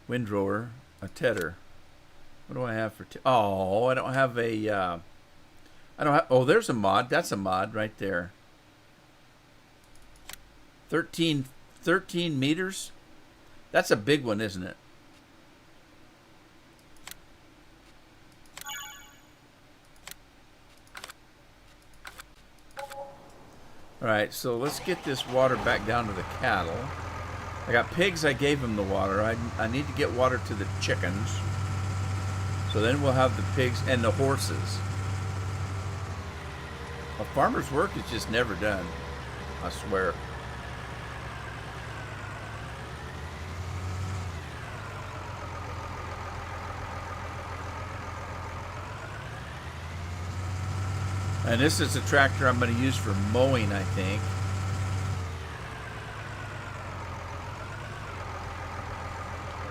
Windrower, a tedder. What do I have for? Oh, I don't have a. I don't have. Oh, there's a mod. That's a mod right there. 13 meters. That's a big one, isn't it? All right, so let's get this water back down to the cattle. I got pigs, I gave them the water. I need to get water to the chickens. So then we'll have the pigs and the horses. A farmer's work is just never done, I swear. And this is a tractor I'm going to use for mowing, I think.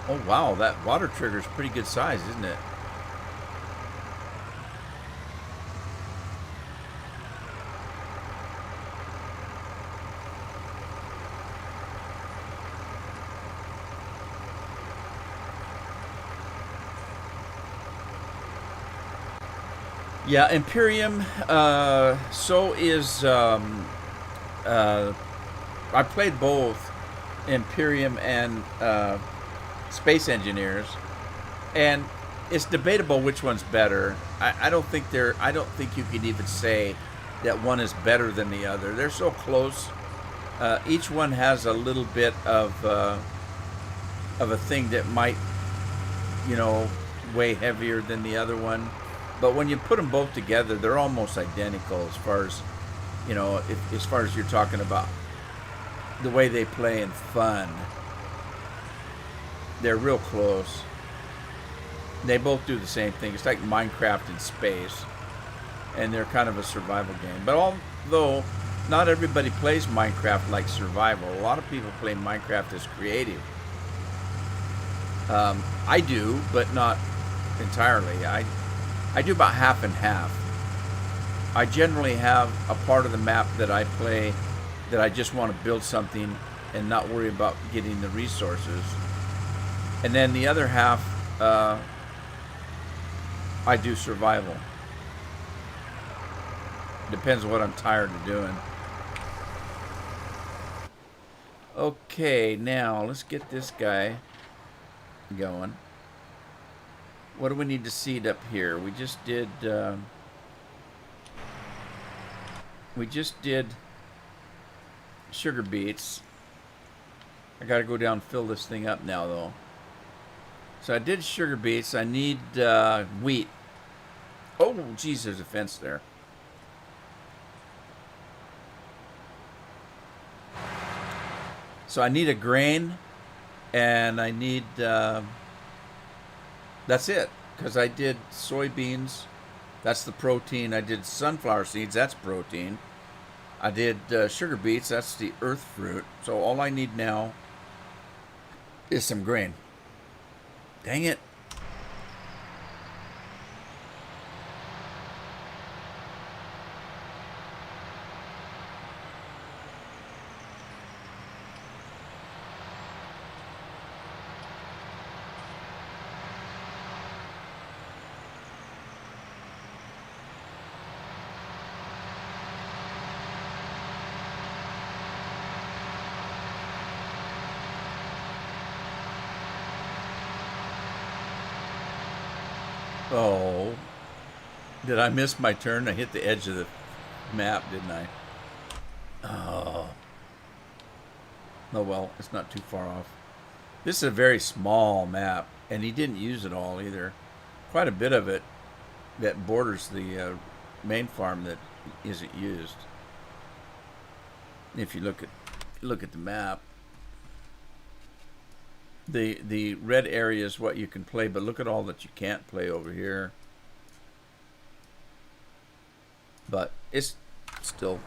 Oh wow, that water trigger is pretty good size, isn't it? Yeah, Imperium, so is, I played both Imperium and Space Engineers, and it's debatable which one's better. I don't think you can even say that one is better than the other. They're so close. Each one has a little bit of a thing that might, weigh heavier than the other one. But when you put them both together, they're almost identical as far as, as far as you're talking about the way they play and fun. They're real close. They both do the same thing. It's like Minecraft in space. And they're kind of a survival game. But although not everybody plays Minecraft like survival, a lot of people play Minecraft as creative. I do, but not entirely. I do about half and half. I generally have a part of the map that I play that I just want to build something and not worry about getting the resources. And then the other half, I do survival. Depends on what I'm tired of doing. Okay, now let's get this guy going. What do we need to seed up here? We just did sugar beets. I gotta go down and fill this thing up now though. So I did sugar beets. I need wheat. Oh geez, there's a fence there. So I need a grain, and I need, that's it, because I did soybeans, that's the protein. I did sunflower seeds, that's protein. I did sugar beets, that's the earth fruit. So all I need now is some grain. Dang it. Oh, did I miss my turn? I hit the edge of the map, didn't I? Oh. Oh well, it's not too far off. This is a very small map, and he didn't use it all either. Quite a bit of it that borders the main farm that isn't used. If you look at the map, the red area is what you can play, but look at all that you can't play over here. But it's still,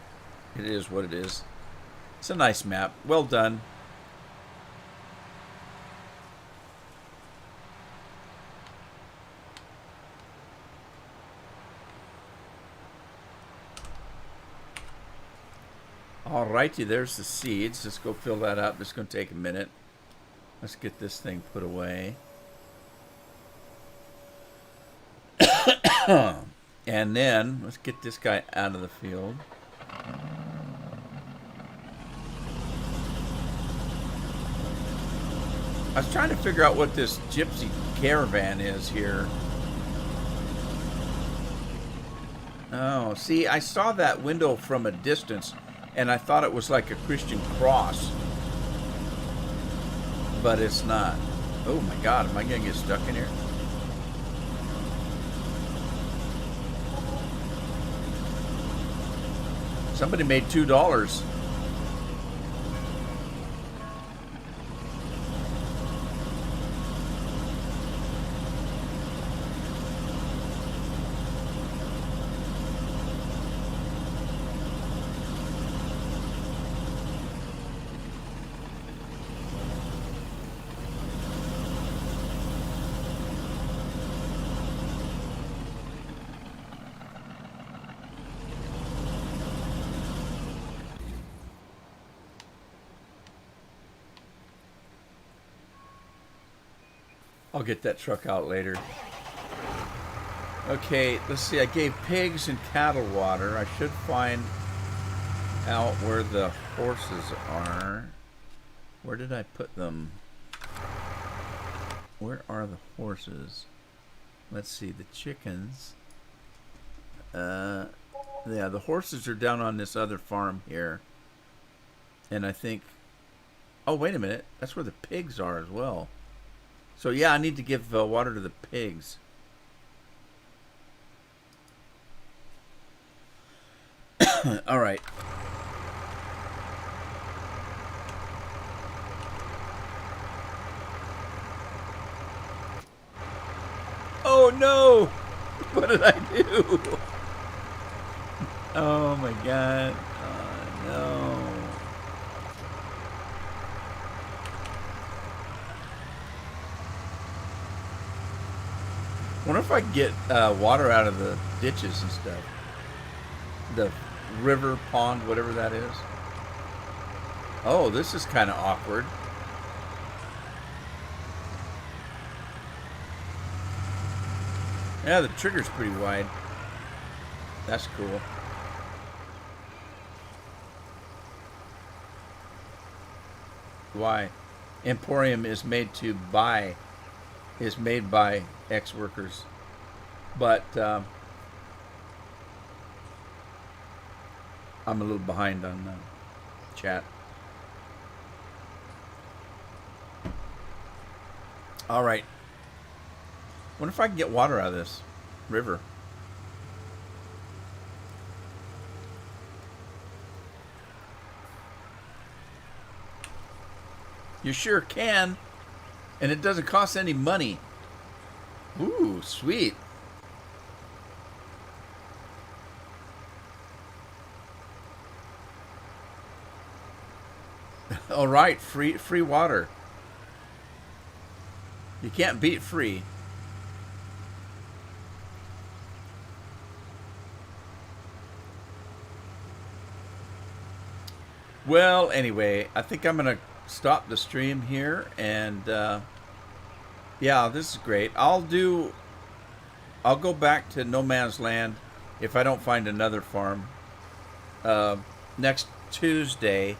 it is what it is. It's a nice map. Well done. Alrighty, there's the seeds. Let's go fill that up. It's going to take a minute. Let's get this thing put away. And then, let's get this guy out of the field. I was trying to figure out what this gypsy caravan is here. Oh, see, I saw that window from a distance, and I thought it was like a Christian cross. But it's not. Oh my God, am I going to get stuck in here? Somebody made $2. I'll get that truck out later. Okay, let's see. I gave pigs and cattle water. I should find out where the horses are. Where did I put them? Where are the horses? Let's see. The chickens. Yeah, the horses are down on this other farm here. And I think... Oh, wait a minute. That's where the pigs are as well. So yeah, I need to give water to the pigs. All right. Oh no! What did I do? Oh my God. Oh no. Wonder if I can get water out of the ditches and stuff. the river, pond, whatever that is. Oh, this is kind of awkward. Yeah, the trigger's pretty wide. That's cool. Why? Emporium is made by ex-workers. But I'm a little behind on chat. All right. Wonder if I can get water out of this river. You sure can. And it doesn't cost any money. Ooh, sweet. All right, free water. You can't beat free. Well, anyway, I think I'm gonna stop the stream here, and yeah, this is great. I'll go back to No Man's Land if I don't find another farm next Tuesday,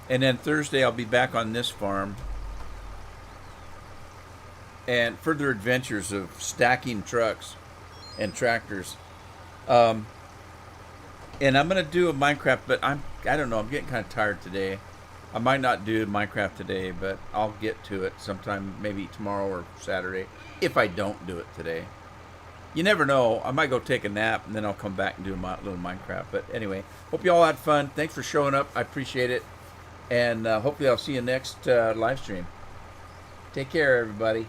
and then Thursday I'll be back on this farm and further adventures of stacking trucks and tractors. And I'm gonna do a Minecraft, but I don't know, I'm getting kind of tired today. I might not do Minecraft today, but I'll get to it sometime, maybe tomorrow or Saturday, if I don't do it today. You never know. I might go take a nap, and then I'll come back and do a little Minecraft. But anyway, hope you all had fun. Thanks for showing up. I appreciate it. And hopefully I'll see you next live stream. Take care, everybody.